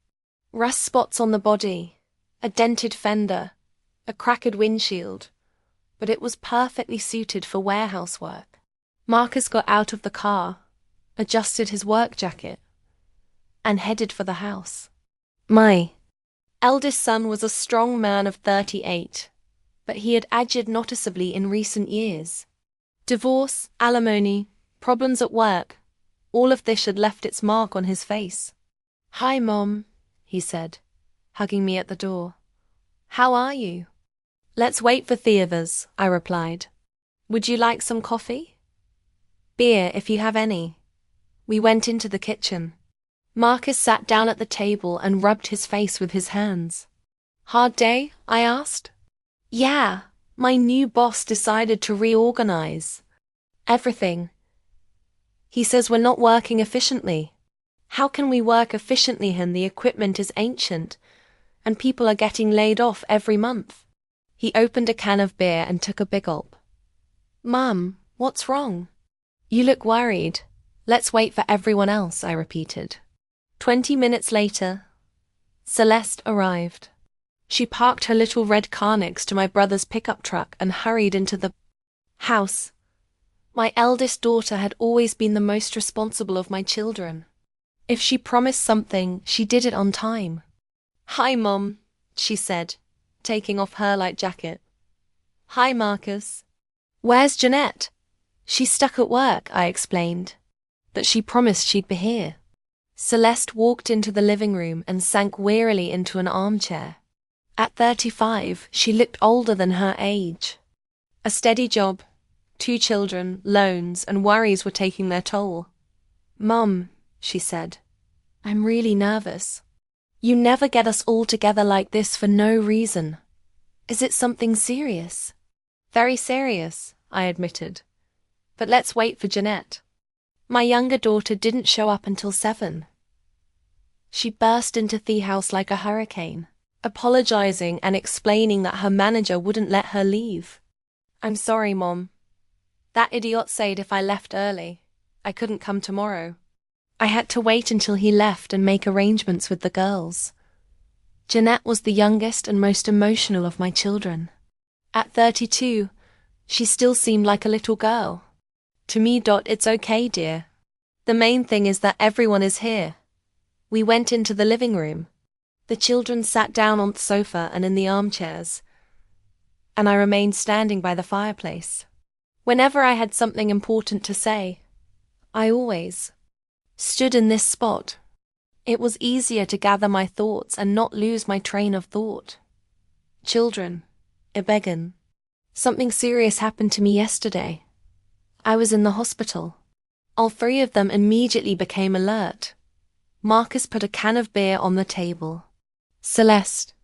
Rust spots on the body, a dented fender, a cracked windshield, but it was perfectly suited for warehouse work. Marcus got out of the car, adjusted his work jacket, and headed for the house. My eldest son was a strong man of 38, but he had aged noticeably in recent years. Divorce, alimony, problems at work, all of this had left its mark on his face. "Hi, Mom," he said, hugging me at the door. "How are you?" "Let's wait for Theavers," I replied. "Would you like some coffee?" "Beer, if you have any." We went into the kitchen. Marcus sat down at the table and rubbed his face with his hands. "Hard day?" I asked. "Yeah, my new boss decided to reorganize everything. He says we're not working efficiently. How can we work efficiently when the equipment is ancient and people are getting laid off every month?" He opened a can of beer and took a big gulp. "Mum, what's wrong?" "You look worried. Let's wait for everyone else," I repeated. 20 minutes later, Celeste arrived. She parked her little red car next to my brother's pickup truck and hurried into the house. My eldest daughter had always been the most responsible of my children. If she promised something, she did it on time. "Hi, Mom," she said, taking off her light jacket. "Hi, Marcus." "Where's Jeanette?" "She's stuck at work," I explained. "But she promised she'd be here." Celeste walked into the living room and sank wearily into an armchair. At 35, she looked older than her age. A steady job, 2 children, loans, and worries were taking their toll. "Mum," she said, "I'm really nervous. You never get us all together like this for no reason. Is it something serious?" "Very serious," I admitted. "But let's wait for Jeanette." My younger daughter didn't show up until 7. She burst into the house like a hurricane, apologizing and explaining that her manager wouldn't let her leave. "I'm sorry, Mom. That idiot said if I left early, I couldn't come tomorrow. I had to wait until he left and make arrangements with the girls." Jeanette was the youngest and most emotional of my children. At 32, she still seemed like a little girl. To me, "It's okay, dear. The main thing is that everyone is here." We went into the living room. The children sat down on the sofa and in the armchairs, and I remained standing by the fireplace. Whenever I had something important to say, I always stood in this spot. It was easier to gather my thoughts and not lose my train of thought. "Children, Ibegin, something serious happened to me yesterday. I was in the hospital." All 3 of them immediately became alert. Marcus put a can of beer on the table. Celeste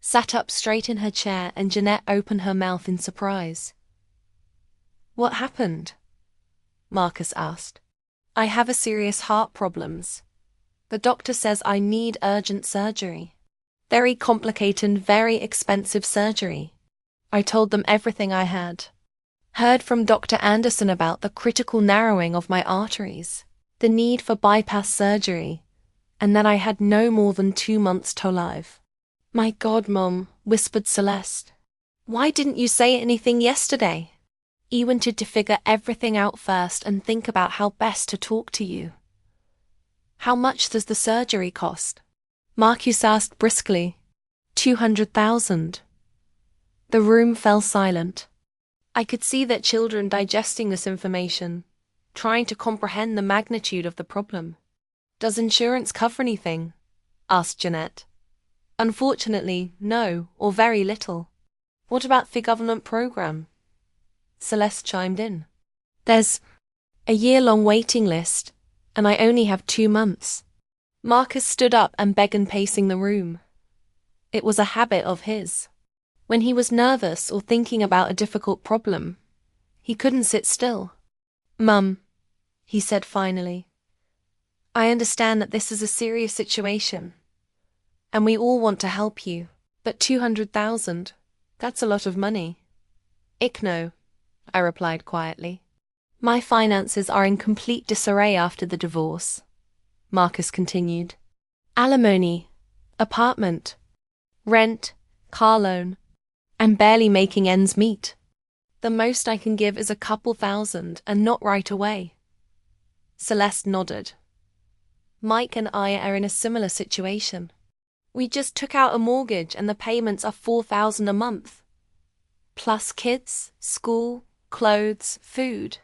sat up straight in her chair and Jeanette opened her mouth in surprise. "What happened?" Marcus asked. "I have a serious heart problems. The doctor says I need urgent surgery. Very complicated, very expensive surgery." I told them everything I had heard from Dr. Anderson about the critical narrowing of my arteries, the need for bypass surgery, and that I had no more than 2 months to live. "My God, Mom," whispered Celeste. "Why didn't you say anything yesterday?" "I wanted to figure everything out first and think about how best to talk to you." "How much does the surgery cost?" Marcus asked briskly. 200,000. The room fell silent. I could see that children digesting this information, trying to comprehend the magnitude of the problem. "Does insurance cover anything?" asked Jeanette. "Unfortunately, no, or very little." "What about the government program?" Celeste chimed in. "There's a year-long waiting list, and I only have 2 months. Marcus stood up and began pacing the room. It was a habit of his. When he was nervous or thinking about a difficult problem, he couldn't sit still. "Mum," he said finally, "I understand that this is a serious situation, and we all want to help you, but 200,000, that's a lot of money." "Ich know," I replied quietly. "My finances are in complete disarray after the divorce," Marcus continued. "Alimony, apartment, rent, car loan. I'm barely making ends meet. The most I can give is a couple thousand, and not right away." Celeste nodded. "Mike and I are in a similar situation. We just took out a mortgage and the payments are 4,000 a month. Plus kids, school, clothes, food.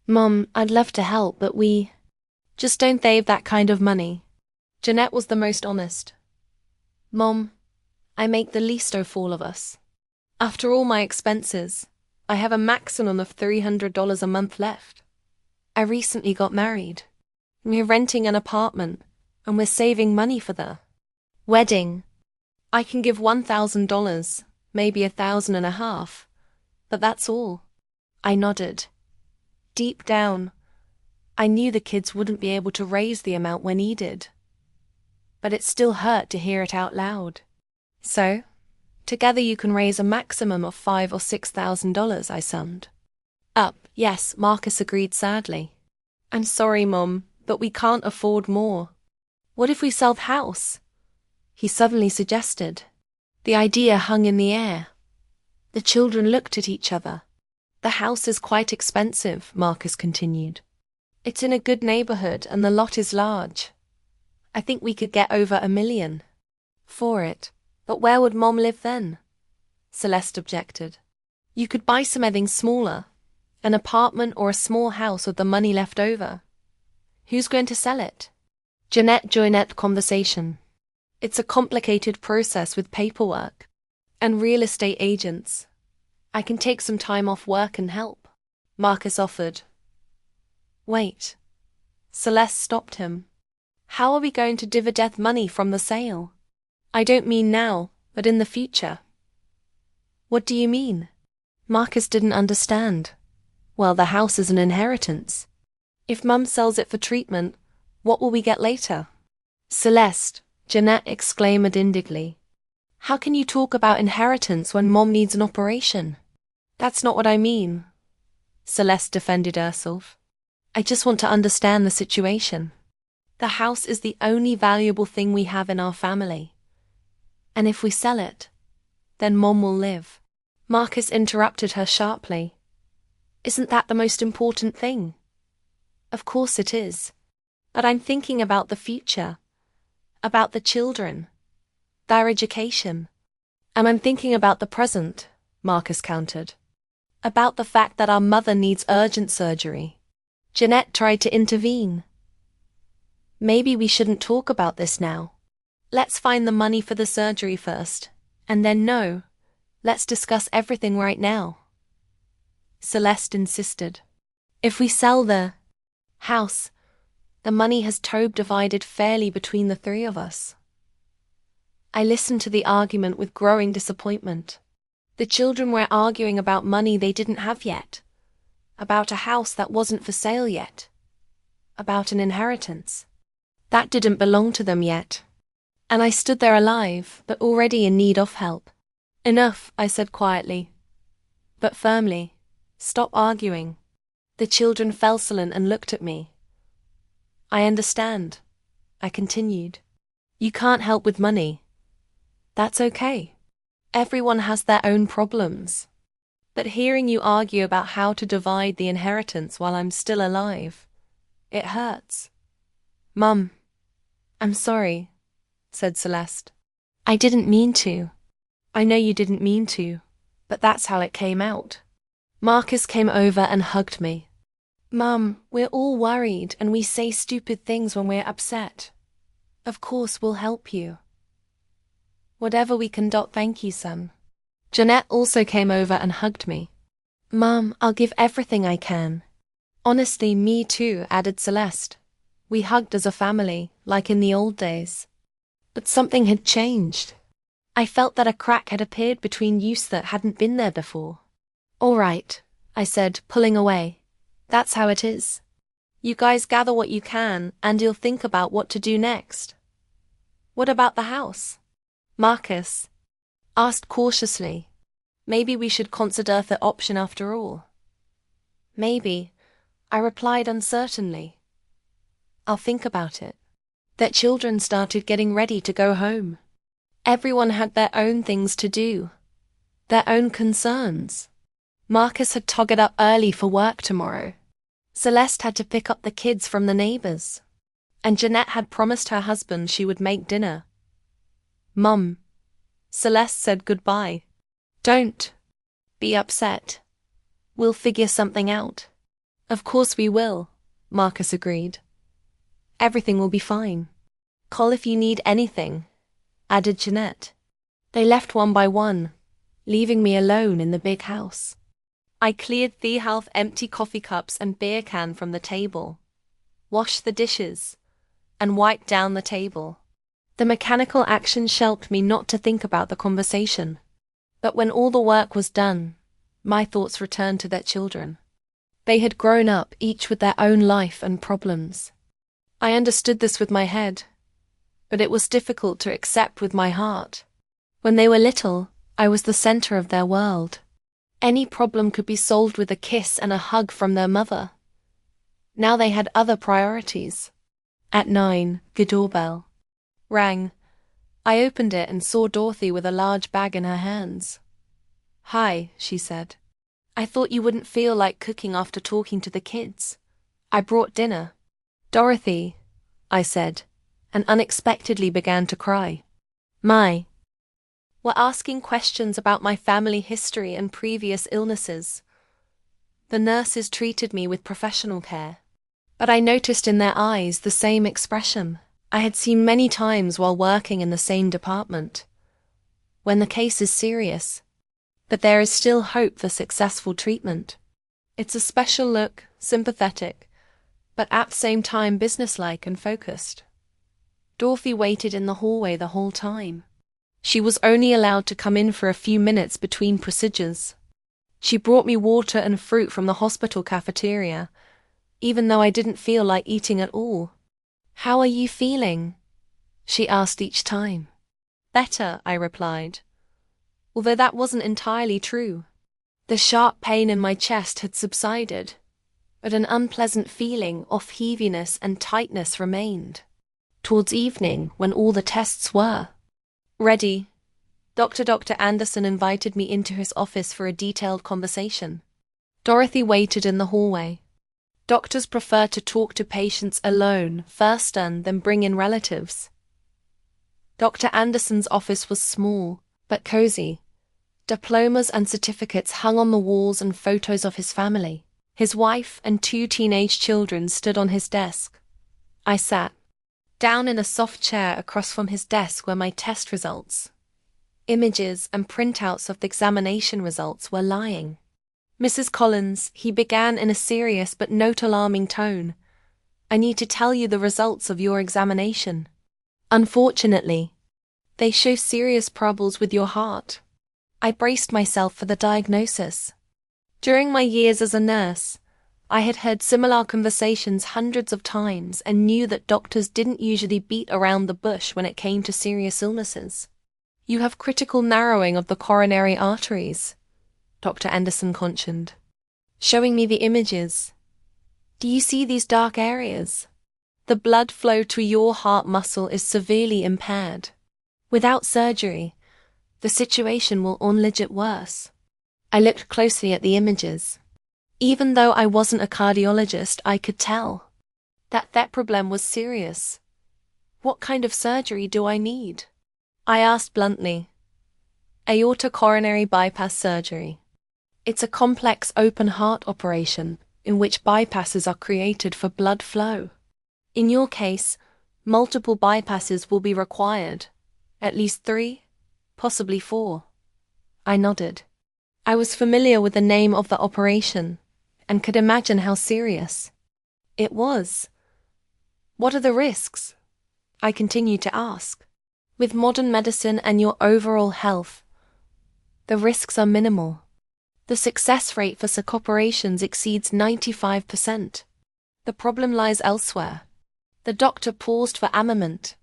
Mom, I'd love to help, but we just don't save that kind of money." Jeanette was the most honest. "Mom, I make the least of all of us. After all my expenses, I have a maximum of $300 a month left. I recently got married. We're renting an apartment, and we're saving money for the wedding. I can give $1,000, maybe $1,500, but that's all." I nodded. Deep down, I knew the kids wouldn't be able to raise the amount we're needed. But it still hurt to hear it out loud. "So, together you can raise a maximum of $5,000 or $6,000, I summed up. "Yes," Marcus agreed sadly. "I'm sorry, Mom, but we can't afford more." "What if we sell the house?" he suddenly suggested. The idea hung in the air. The children looked at each other. "The house is quite expensive," Marcus continued. "It's in a good neighborhood and the lot is large. I think we could get over $1 million for it. But where would Mom live then?" Celeste objected. "You could buy something smaller, an apartment or a small house with the money left over. Who's going to sell it?" Jeanette joined the conversation. "It's a complicated process with paperwork and real estate agents. I can take some time off work and help," Marcus offered. "Wait." Celeste stopped him. "How are we going to divide money from the sale? I don't mean now, but in the future." "What do you mean?" Marcus didn't understand. "Well, the house is an inheritance. If Mum sells it for treatment, what will we get later?" "Celeste," Jeanette exclaimed indignantly, "how can you talk about inheritance when Mom needs an operation?" "That's not what I mean," Celeste defended herself. "I just want to understand the situation. The house is the only valuable thing we have in our family. And if we sell it, then Mom will live." Marcus interrupted her sharply. "Isn't that the most important thing?" "Of course it is. But I'm thinking about the future, about the children, their education. And I'm thinking about the present," Marcus countered. "About the fact that our mother needs urgent surgery." Jeanette tried to intervene. "Maybe we shouldn't talk about this now. Let's find the money for the surgery first, and then no, let's discuss everything right now." Celeste insisted. "If we sell the house, the money has to be divided fairly between the three of us." I listened to the argument with growing disappointment. The children were arguing about money they didn't have yet, about a house that wasn't for sale yet, about an inheritance that didn't belong to them yet. And I stood there alive, but already in need of help. "Enough," I said quietly, but firmly. "Stop arguing." The children fell silent and looked at me. "I understand," I continued. "You can't help with money. That's okay. Everyone has their own problems. But hearing you argue about how to divide the inheritance while I'm still alive, it hurts." "Mum, I'm sorry," said Celeste. "I didn't mean to." "I know you didn't mean to, but that's how it came out." Marcus came over and hugged me. "Mum, we're all worried and we say stupid things when we're upset. Of course we'll help you. Whatever we can do, thank you, son." Jeanette also came over and hugged me. "Mum, I'll give everything I can." "Honestly, me too," added Celeste. We hugged as a family, like in the old days. But something had changed. I felt that a crack had appeared between us that hadn't been there before. "All right," I said, pulling away. "That's how it is. You guys gather what you can, and you'll think about what to do next." "What about the house?" Marcus asked cautiously. "Maybe we should consider the option after all." "Maybe," I replied uncertainly. "I'll think about it." Their children started getting ready to go home. Everyone had their own things to do, their own concerns. Marcus had to get up early for work tomorrow. Celeste had to pick up the kids from the neighbors. And Jeanette had promised her husband she would make dinner. "Mum," Celeste said goodbye. "Don't be upset. We'll figure something out." "Of course we will," Marcus agreed. "Everything will be fine. Call if you need anything," added Jeanette. They left one by one, leaving me alone in the big house. I cleared the half empty coffee cups and beer can from the table, washed the dishes, and wiped down the table. The mechanical action helped me not to think about the conversation. But when all the work was done, my thoughts returned to their children. They had grown up, each with their own life and problems. I understood this with my head, but it was difficult to accept with my heart. When they were little, I was the center of their world. Any problem could be solved with a kiss and a hug from their mother. Now they had other priorities. At 9, the doorbell rang. I opened it and saw Dorothy with a large bag in her hands. "Hi," she said. "I thought you wouldn't feel like cooking after talking to the kids. I brought dinner." "Dorothy," I said, and unexpectedly began to cry. "My." Were asking questions about my family history and previous illnesses. The nurses treated me with professional care, but I noticed in their eyes the same expression I had seen many times while working in the same department. When the case is serious, but there is still hope for successful treatment. It's a special look, sympathetic, but at the same time businesslike and focused. Dorothy waited in the hallway the whole time. She was only allowed to come in for a few minutes between procedures. She brought me water and fruit from the hospital cafeteria, even though I didn't feel like eating at all. "How are you feeling?" she asked each time. "Better," I replied, although that wasn't entirely true. The sharp pain in my chest had subsided, but an unpleasant feeling of heaviness and tightness remained. Towards evening, when all the tests were ready, Dr. Anderson invited me into his office for a detailed conversation. Dorothy waited in the hallway. Doctors prefer to talk to patients alone first and then bring in relatives. Dr. Anderson's office was small, but cozy. Diplomas and certificates hung on the walls and photos of his family. His wife and 2 teenage children stood on his desk. I sat down in a soft chair across from his desk where my test results, images and printouts of the examination results were lying. "Mrs. Collins," he began in a serious but not alarming tone, "I need to tell you the results of your examination. Unfortunately, they show serious troubles with your heart." I braced myself for the diagnosis. During my years as a nurse, I had heard similar conversations hundreds of times and knew that doctors didn't usually beat around the bush when it came to serious illnesses. "You have critical narrowing of the coronary arteries," Dr. Anderson cautioned, showing me the images. "Do you see these dark areas? The blood flow to your heart muscle is severely impaired. Without surgery, the situation will only get worse." I looked closely at the images. Even though I wasn't a cardiologist, I could tell that problem was serious. "What kind of surgery do I need?" I asked bluntly. "Aorta coronary bypass surgery. It's a complex open heart operation in which bypasses are created for blood flow. In your case, multiple bypasses will be required, at least 3, possibly 4. I nodded. I was familiar with the name of the operation and could imagine how serious it was. What are the risks? I continued to ask. With modern medicine and your overall health, the risks are minimal. The success rate for such operations exceeds 95%. The problem lies elsewhere. The doctor paused for a moment,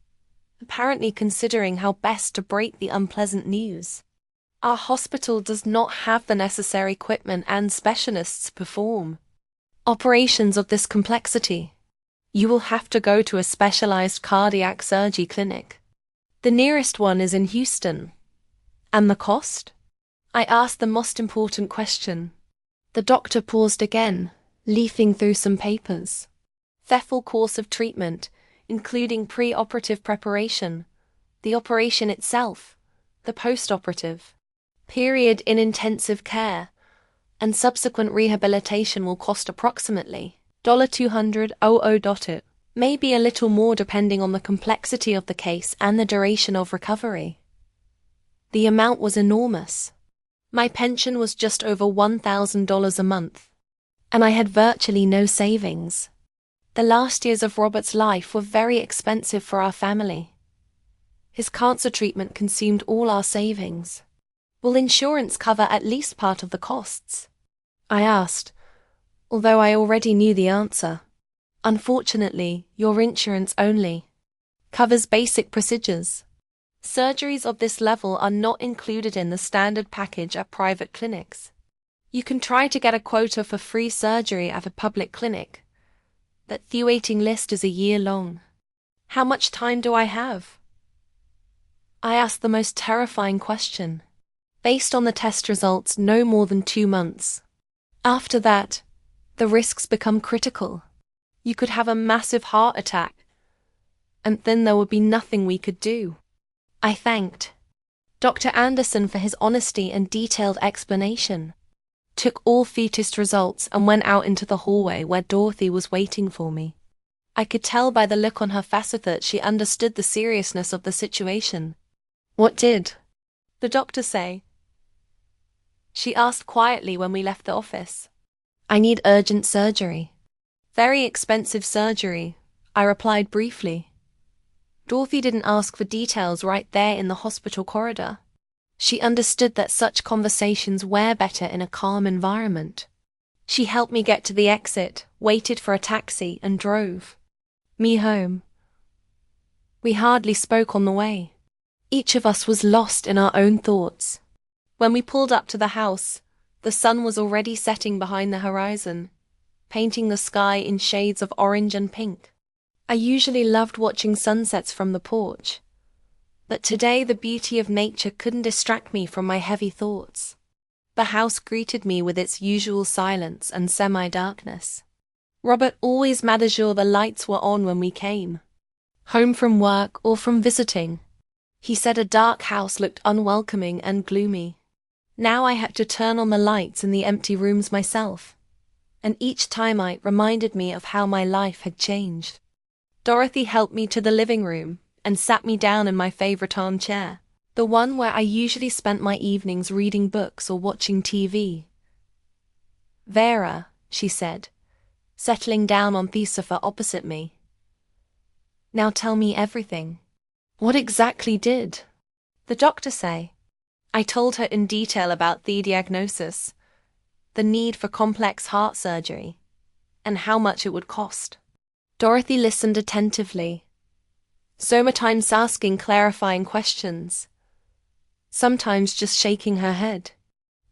apparently considering how best to break the unpleasant news. Our hospital does not have the necessary equipment and specialists to perform operations of this complexity. You will have to go to a specialized cardiac surgery clinic. The nearest one is in Houston. And the cost? I asked the most important question. The doctor paused again, leafing through some papers. The full course of treatment, including pre-operative preparation, the operation itself, the post-operative period in intensive care, and subsequent rehabilitation will cost approximately $200,000. Maybe a little more depending on the complexity of the case and the duration of recovery. The amount was enormous. My pension was just over $1,000 a month, and I had virtually no savings. The last years of Robert's life were very expensive for our family. His cancer treatment consumed all our savings. Will insurance cover at least part of the costs? I asked, although I already knew the answer. Unfortunately, your insurance only covers basic procedures. Surgeries of this level are not included in the standard package at private clinics. You can try to get a quota for free surgery at a public clinic, but the waiting list is a year long. How much time do I have? I asked the most terrifying question. Based on the test results, no more than 2 months. After that, the risks become critical. You could have a massive heart attack, and then there would be nothing we could do. I thanked Dr. Anderson for his honesty and detailed explanation, took all fetus results and went out into the hallway where Dorothy was waiting for me. I could tell by the look on her face that she understood the seriousness of the situation. What did the doctor say? She asked quietly when we left the office. I need urgent surgery. Very expensive surgery, I replied briefly. Dorothy didn't ask for details right there in the hospital corridor. She understood that such conversations were better in a calm environment. She helped me get to the exit, waited for a taxi, and drove me home. We hardly spoke on the way. Each of us was lost in our own thoughts. When we pulled up to the house, the sun was already setting behind the horizon, painting the sky in shades of orange and pink. I usually loved watching sunsets from the porch, but today the beauty of nature couldn't distract me from my heavy thoughts. The house greeted me with its usual silence and semi-darkness. Robert always made sure the lights were on when we came, home from work or from visiting. He said a dark house looked unwelcoming and gloomy. Now I had to turn on the lights in the empty rooms myself, and each time it reminded me of how my life had changed. Dorothy helped me to the living room and sat me down in my favorite armchair, the one where I usually spent my evenings reading books or watching TV. Vera, she said, settling down on the sofa opposite me. Now tell me everything. What exactly did the doctor say? I told her in detail about the diagnosis, the need for complex heart surgery, and how much it would cost. Dorothy listened attentively, sometimes asking clarifying questions, sometimes just shaking her head.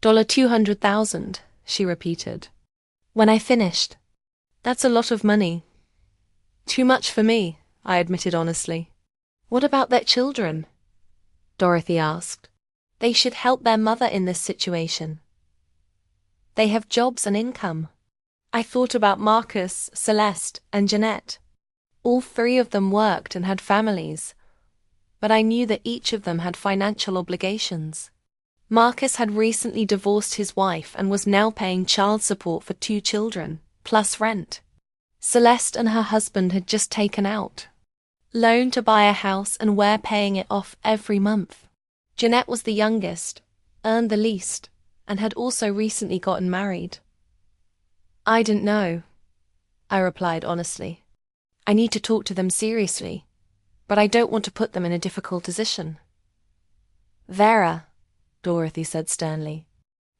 $200,000, she repeated. When I finished, that's a lot of money. Too much for me, I admitted honestly. What about their children? Dorothy asked. They should help their mother in this situation. They have jobs and income. I thought about Marcus, Celeste, and Jeanette. All 3 of them worked and had families, but I knew that each of them had financial obligations. Marcus had recently divorced his wife and was now paying child support for 2 children, plus rent. Celeste and her husband had just taken out loan to buy a house and were paying it off every month. Jeanette was the youngest, earned the least, and had also recently gotten married. I didn't know, I replied honestly. I need to talk to them seriously, but I don't want to put them in a difficult position. Vera, Dorothy said sternly,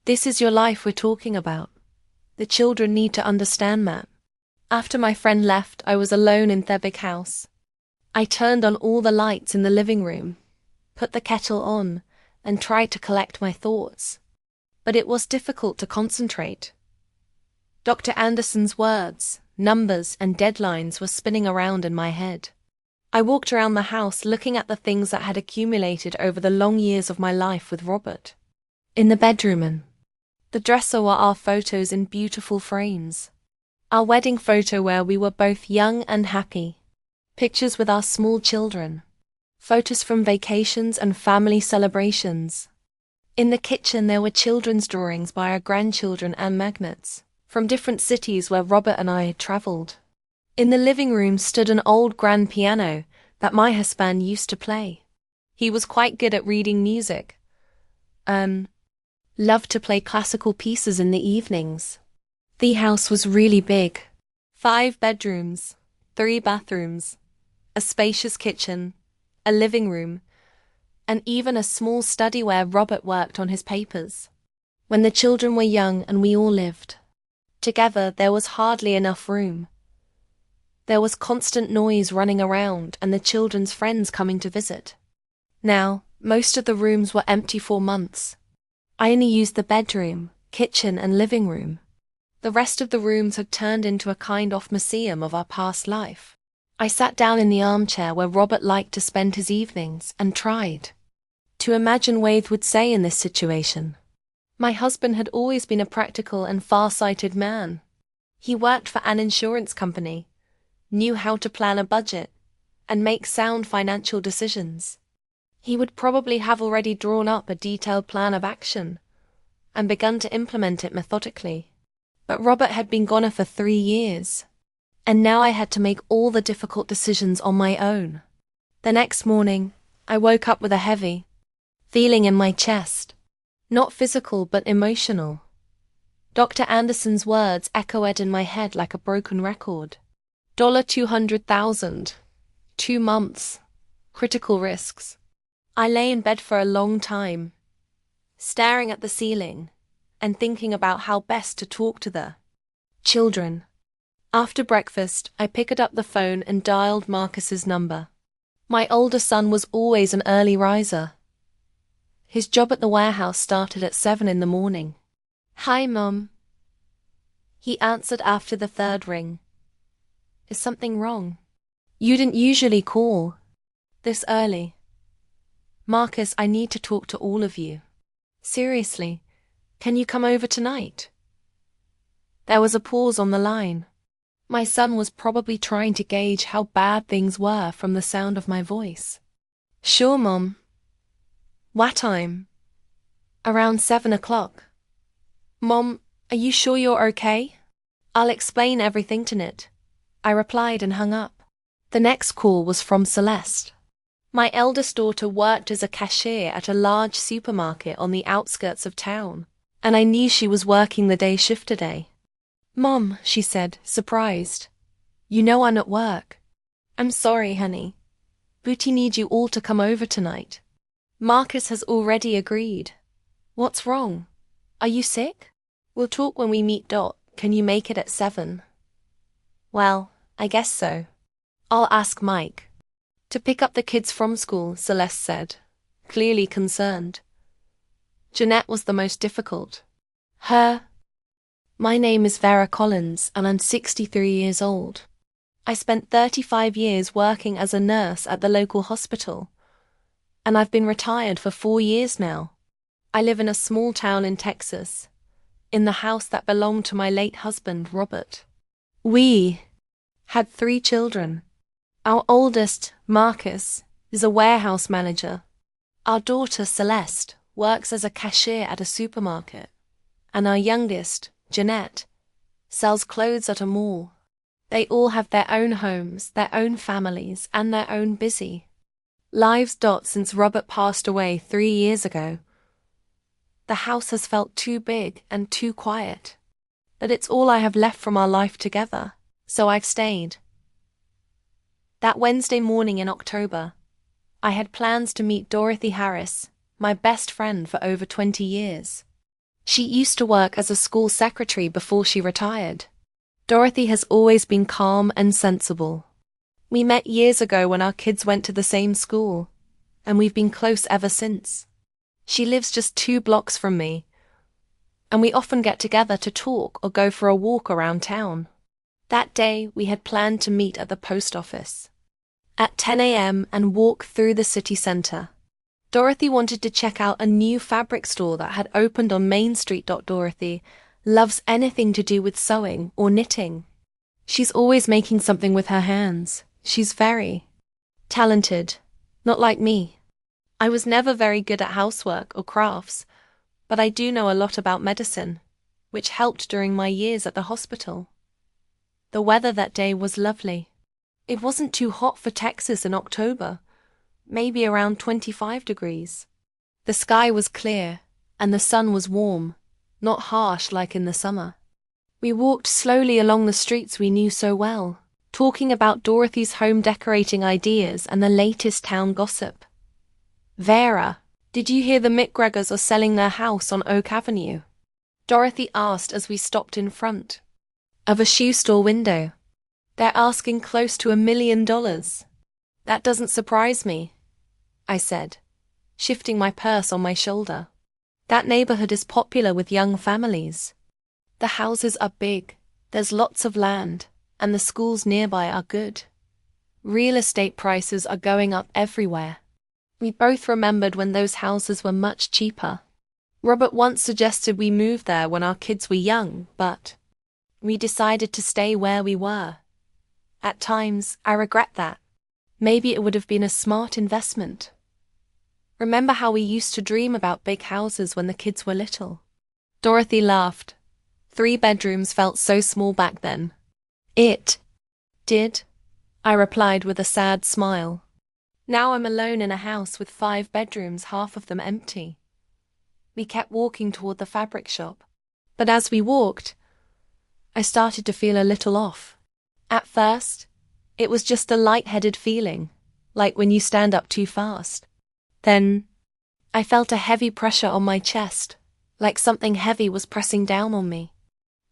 this is your life we're talking about. The children need to understand that. After my friend left, I was alone in their big house. I turned on all the lights in the living room, put the kettle on, and tried to collect my thoughts. But it was difficult to concentrate. Dr. Anderson's words, numbers, and deadlines were spinning around in my head. I walked around the house looking at the things that had accumulated over the long years of my life with Robert. In the bedroom, the dresser were our photos in beautiful frames. Our wedding photo where we were both young and happy. Pictures with our small children. Photos from vacations and family celebrations. In the kitchen there were children's drawings by our grandchildren and magnets from different cities where Robert and I had travelled. In the living room stood an old grand piano that my husband used to play. He was quite good at reading music. Loved to play classical pieces in the evenings. The house was really big. 5 bedrooms, 3 bathrooms, a spacious kitchen, a living room, and even a small study where Robert worked on his papers. When the children were young and we all lived together, there was hardly enough room. There was constant noise running around and the children's friends coming to visit. Now, most of the rooms were empty for months. I only used the bedroom, kitchen, and living room. The rest of the rooms had turned into a kind of museum of our past life. I sat down in the armchair where Robert liked to spend his evenings and tried to imagine what Wade would say in this situation. My husband had always been a practical and far-sighted man. He worked for an insurance company, knew how to plan a budget, and make sound financial decisions. He would probably have already drawn up a detailed plan of action and begun to implement it methodically. But Robert had been gone for 3 years, and now I had to make all the difficult decisions on my own. The next morning, I woke up with a heavy feeling in my chest. Not physical, but emotional. Dr. Anderson's words echoed in my head like a broken record. $200,000. 2 months. Critical risks. I lay in bed for a long time, staring at the ceiling and thinking about how best to talk to the children. After breakfast, I picked up the phone and dialed Marcus's number. My older son was always an early riser. His job at the warehouse started at 7 in the morning. "Hi, Mom." He answered after the 3rd ring. "Is something wrong? You didn't usually call this early." "Marcus, I need to talk to all of you. Seriously, can you come over tonight?" There was a pause on the line. My son was probably trying to gauge how bad things were from the sound of my voice. "Sure, Mom." "What time?" "Around 7 o'clock. "Mom, are you sure you're okay?" "I'll explain everything to Nit," I replied and hung up. The next call was from Celeste. My eldest daughter worked as a cashier at a large supermarket on the outskirts of town, and I knew she was working the day shift today. "Mom," she said, surprised. "You know I'm at work." "I'm sorry, honey. Booty needs you all to come over tonight. Marcus has already agreed." "What's wrong? Are you sick?" "We'll talk when we meet Dot. Can you make it at 7? "Well, I guess so. I'll ask Mike to pick up the kids from school," Celeste said, clearly concerned. Jeanette was the most difficult. My name is Vera Collins, and I'm 63 years old. I spent 35 years working as a nurse at the local hospital, and I've been retired for 4 years now. I live in a small town in Texas, in the house that belonged to my late husband, Robert. We had 3 children. Our oldest, Marcus, is a warehouse manager. Our daughter, Celeste, works as a cashier at a supermarket. And our youngest, Jeanette, sells clothes at a mall. They all have their own homes, their own families, and their own busy lives. Since Robert passed away 3 years ago, the house has felt too big and too quiet. But it's all I have left from our life together, so I've stayed. That Wednesday morning in October, I had plans to meet Dorothy Harris, my best friend for over 20 years. She used to work as a school secretary before she retired. Dorothy has always been calm and sensible. We met years ago when our kids went to the same school, and we've been close ever since. She lives just 2 blocks from me, and we often get together to talk or go for a walk around town. That day, we had planned to meet at the post office at 10 a.m. and walk through the city center. Dorothy wanted to check out a new fabric store that had opened on Main Street. Dorothy loves anything to do with sewing or knitting. She's always making something with her hands. She's very talented, not like me. I was never very good at housework or crafts, but I do know a lot about medicine, which helped during my years at the hospital. The weather that day was lovely. It wasn't too hot for Texas in October, maybe around 25 degrees. The sky was clear, and the sun was warm, not harsh like in the summer. We walked slowly along the streets we knew so well, talking about Dorothy's home decorating ideas and the latest town gossip. "Vera, did you hear the McGregors are selling their house on Oak Avenue?" Dorothy asked as we stopped in front of a shoe store window. "They're asking close to $1 million. That doesn't surprise me," I said, shifting my purse on my shoulder. "That neighborhood is popular with young families. The houses are big, there's lots of land, and the schools nearby are good. Real estate prices are going up everywhere." We both remembered when those houses were much cheaper. Robert once suggested we move there when our kids were young, but we decided to stay where we were. At times, I regret that. Maybe it would have been a smart investment. Remember how we used to dream about big houses when the kids were little? Dorothy laughed. 3 bedrooms felt so small back then. It did, I replied with a sad smile. Now I'm alone in a house with 5 bedrooms, half of them empty. We kept walking toward the fabric shop. But as we walked, I started to feel a little off. At first, it was just a light-headed feeling, like when you stand up too fast. Then, I felt a heavy pressure on my chest, like something heavy was pressing down on me.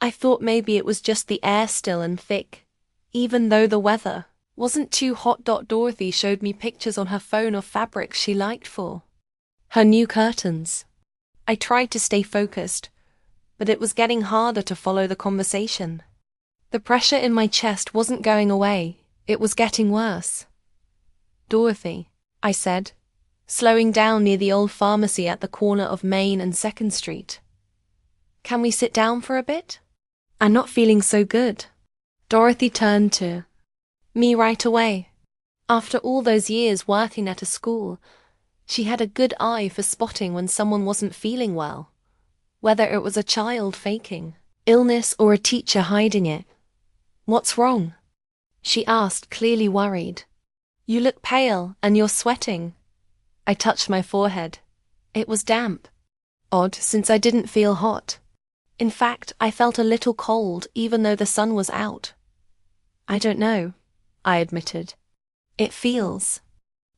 I thought maybe it was just the air still and thick, even though the weather wasn't too hot. Dorothy showed me pictures on her phone of fabrics she liked for her new curtains. I tried to stay focused, but it was getting harder to follow the conversation. The pressure in my chest wasn't going away, it was getting worse. "Dorothy," I said, slowing down near the old pharmacy at the corner of Main and 2nd Street. "Can we sit down for a bit? I'm not feeling so good." Dorothy turned to me right away. After all those years working at a school, she had a good eye for spotting when someone wasn't feeling well, whether it was a child faking illness or a teacher hiding it. "What's wrong?" she asked, clearly worried. "You look pale and you're sweating." I touched my forehead. It was damp. Odd, since I didn't feel hot. In fact, I felt a little cold even though the sun was out. "I don't know," I admitted. "It feels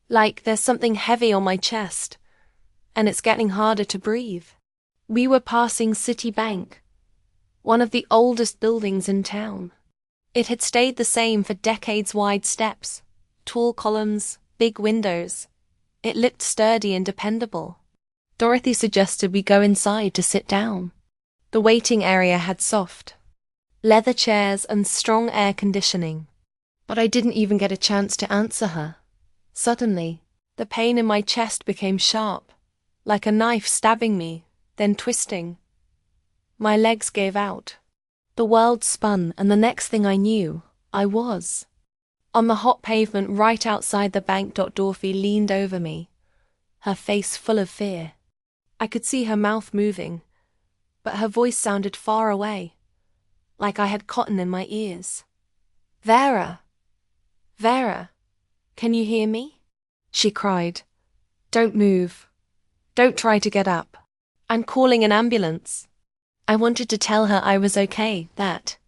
like there's something heavy on my chest, and it's getting harder to breathe." We were passing City Bank, one of the oldest buildings in town. It had stayed the same for decades. Wide steps, tall columns, big windows. It looked sturdy and dependable. Dorothy suggested we go inside to sit down. The waiting area had soft leather chairs and strong air conditioning. But I didn't even get a chance to answer her. Suddenly, the pain in my chest became sharp, like a knife stabbing me, then twisting. My legs gave out. The world spun, and the next thing I knew, I was on the hot pavement right outside the bank. Dorothy leaned over me, her face full of fear. I could see her mouth moving, but her voice sounded far away, like I had cotton in my ears. "Vera! Vera, can you hear me?" she cried. "Don't move. Don't try to get up. I'm calling an ambulance." I wanted to tell her I was okay, that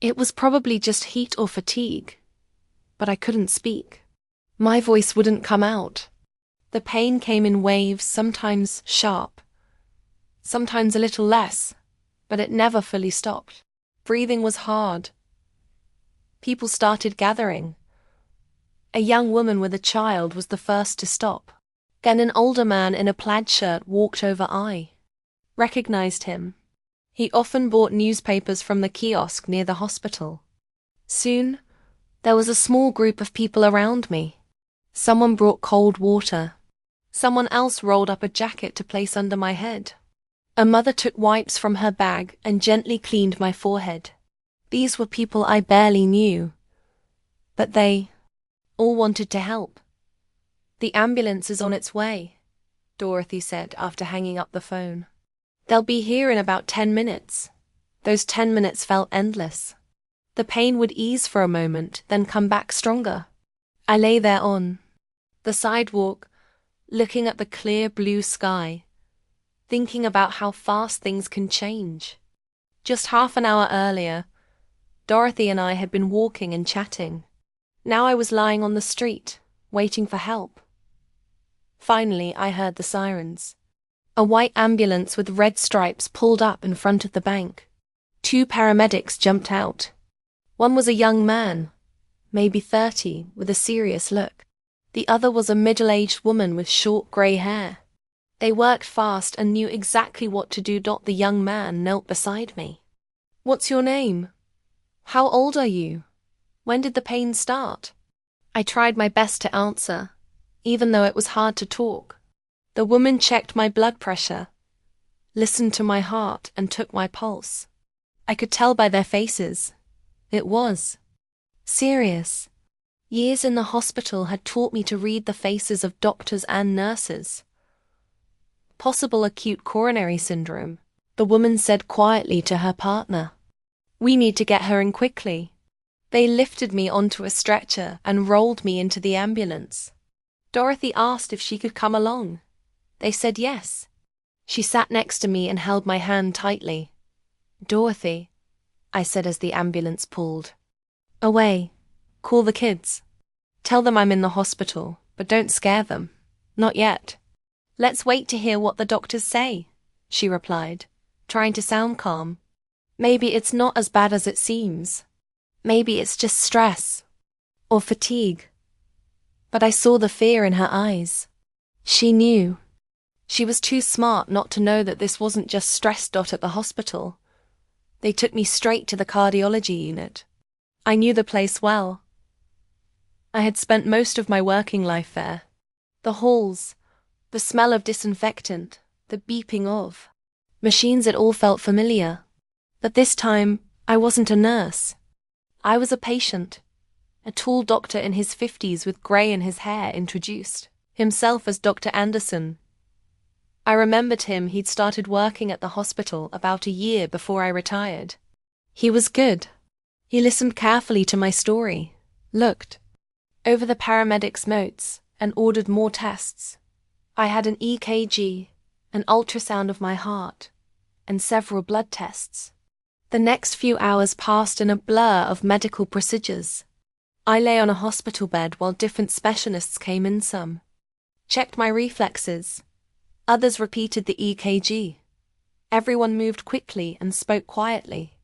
it was probably just heat or fatigue. but I couldn't speak. My voice wouldn't come out. The pain came in waves, sometimes sharp, sometimes a little less, but it never fully stopped. Breathing was hard. People started gathering. A young woman with a child was the first to stop. Then an older man in a plaid shirt walked over. I recognized him. He often bought newspapers from the kiosk near the hospital. Soon, there was a small group of people around me. Someone brought cold water. Someone else rolled up a jacket to place under my head. A mother took wipes from her bag and gently cleaned my forehead. These were people I barely knew, but they all wanted to help. "The ambulance is on its way," Dorothy said after hanging up the phone. "They'll be here in about 10 minutes. Those 10 minutes felt endless. The pain would ease for a moment, then come back stronger. I lay there on the sidewalk, looking at the clear blue sky, thinking about how fast things can change. Just half an hour earlier, Dorothy and I had been walking and chatting. Now I was lying on the street, waiting for help. Finally, I heard the sirens. A white ambulance with red stripes pulled up in front of the bank. 2 paramedics jumped out. One was a young man, maybe 30, with a serious look. The other was a middle-aged woman with short grey hair. They worked fast and knew exactly what to do. The young man knelt beside me. "What's your name? How old are you? When did the pain start?" I tried my best to answer, even though it was hard to talk. The woman checked my blood pressure, listened to my heart, and took my pulse. I could tell by their faces. It was serious. Years in the hospital had taught me to read the faces of doctors and nurses. "Possible acute coronary syndrome," the woman said quietly to her partner. "We need to get her in quickly." They lifted me onto a stretcher and rolled me into the ambulance. Dorothy asked if she could come along. They said yes. She sat next to me and held my hand tightly. "Dorothy," I said as the ambulance pulled away, "call the kids. Tell them I'm in the hospital, but don't scare them. Not yet." "Let's wait to hear what the doctors say," she replied, trying to sound calm. "Maybe it's not as bad as it seems. Maybe it's just stress or fatigue." But I saw the fear in her eyes. She knew. She was too smart not to know that this wasn't just stress. At the hospital, they took me straight to the cardiology unit. I knew the place well. I had spent most of my working life there. The halls, the smell of disinfectant, the beeping of machines, it all felt familiar. But this time, I wasn't a nurse. I was a patient. A tall doctor in his 50s with grey in his hair introduced himself as Dr. Anderson. I remembered him. He'd started working at the hospital about a year before I retired. He was good. He listened carefully to my story, looked over the paramedics' notes, and ordered more tests. I had an EKG, an ultrasound of my heart, and several blood tests. The next few hours passed in a blur of medical procedures. I lay on a hospital bed while different specialists came in. Some checked my reflexes. Others repeated the EKG. Everyone moved quickly and spoke quietly.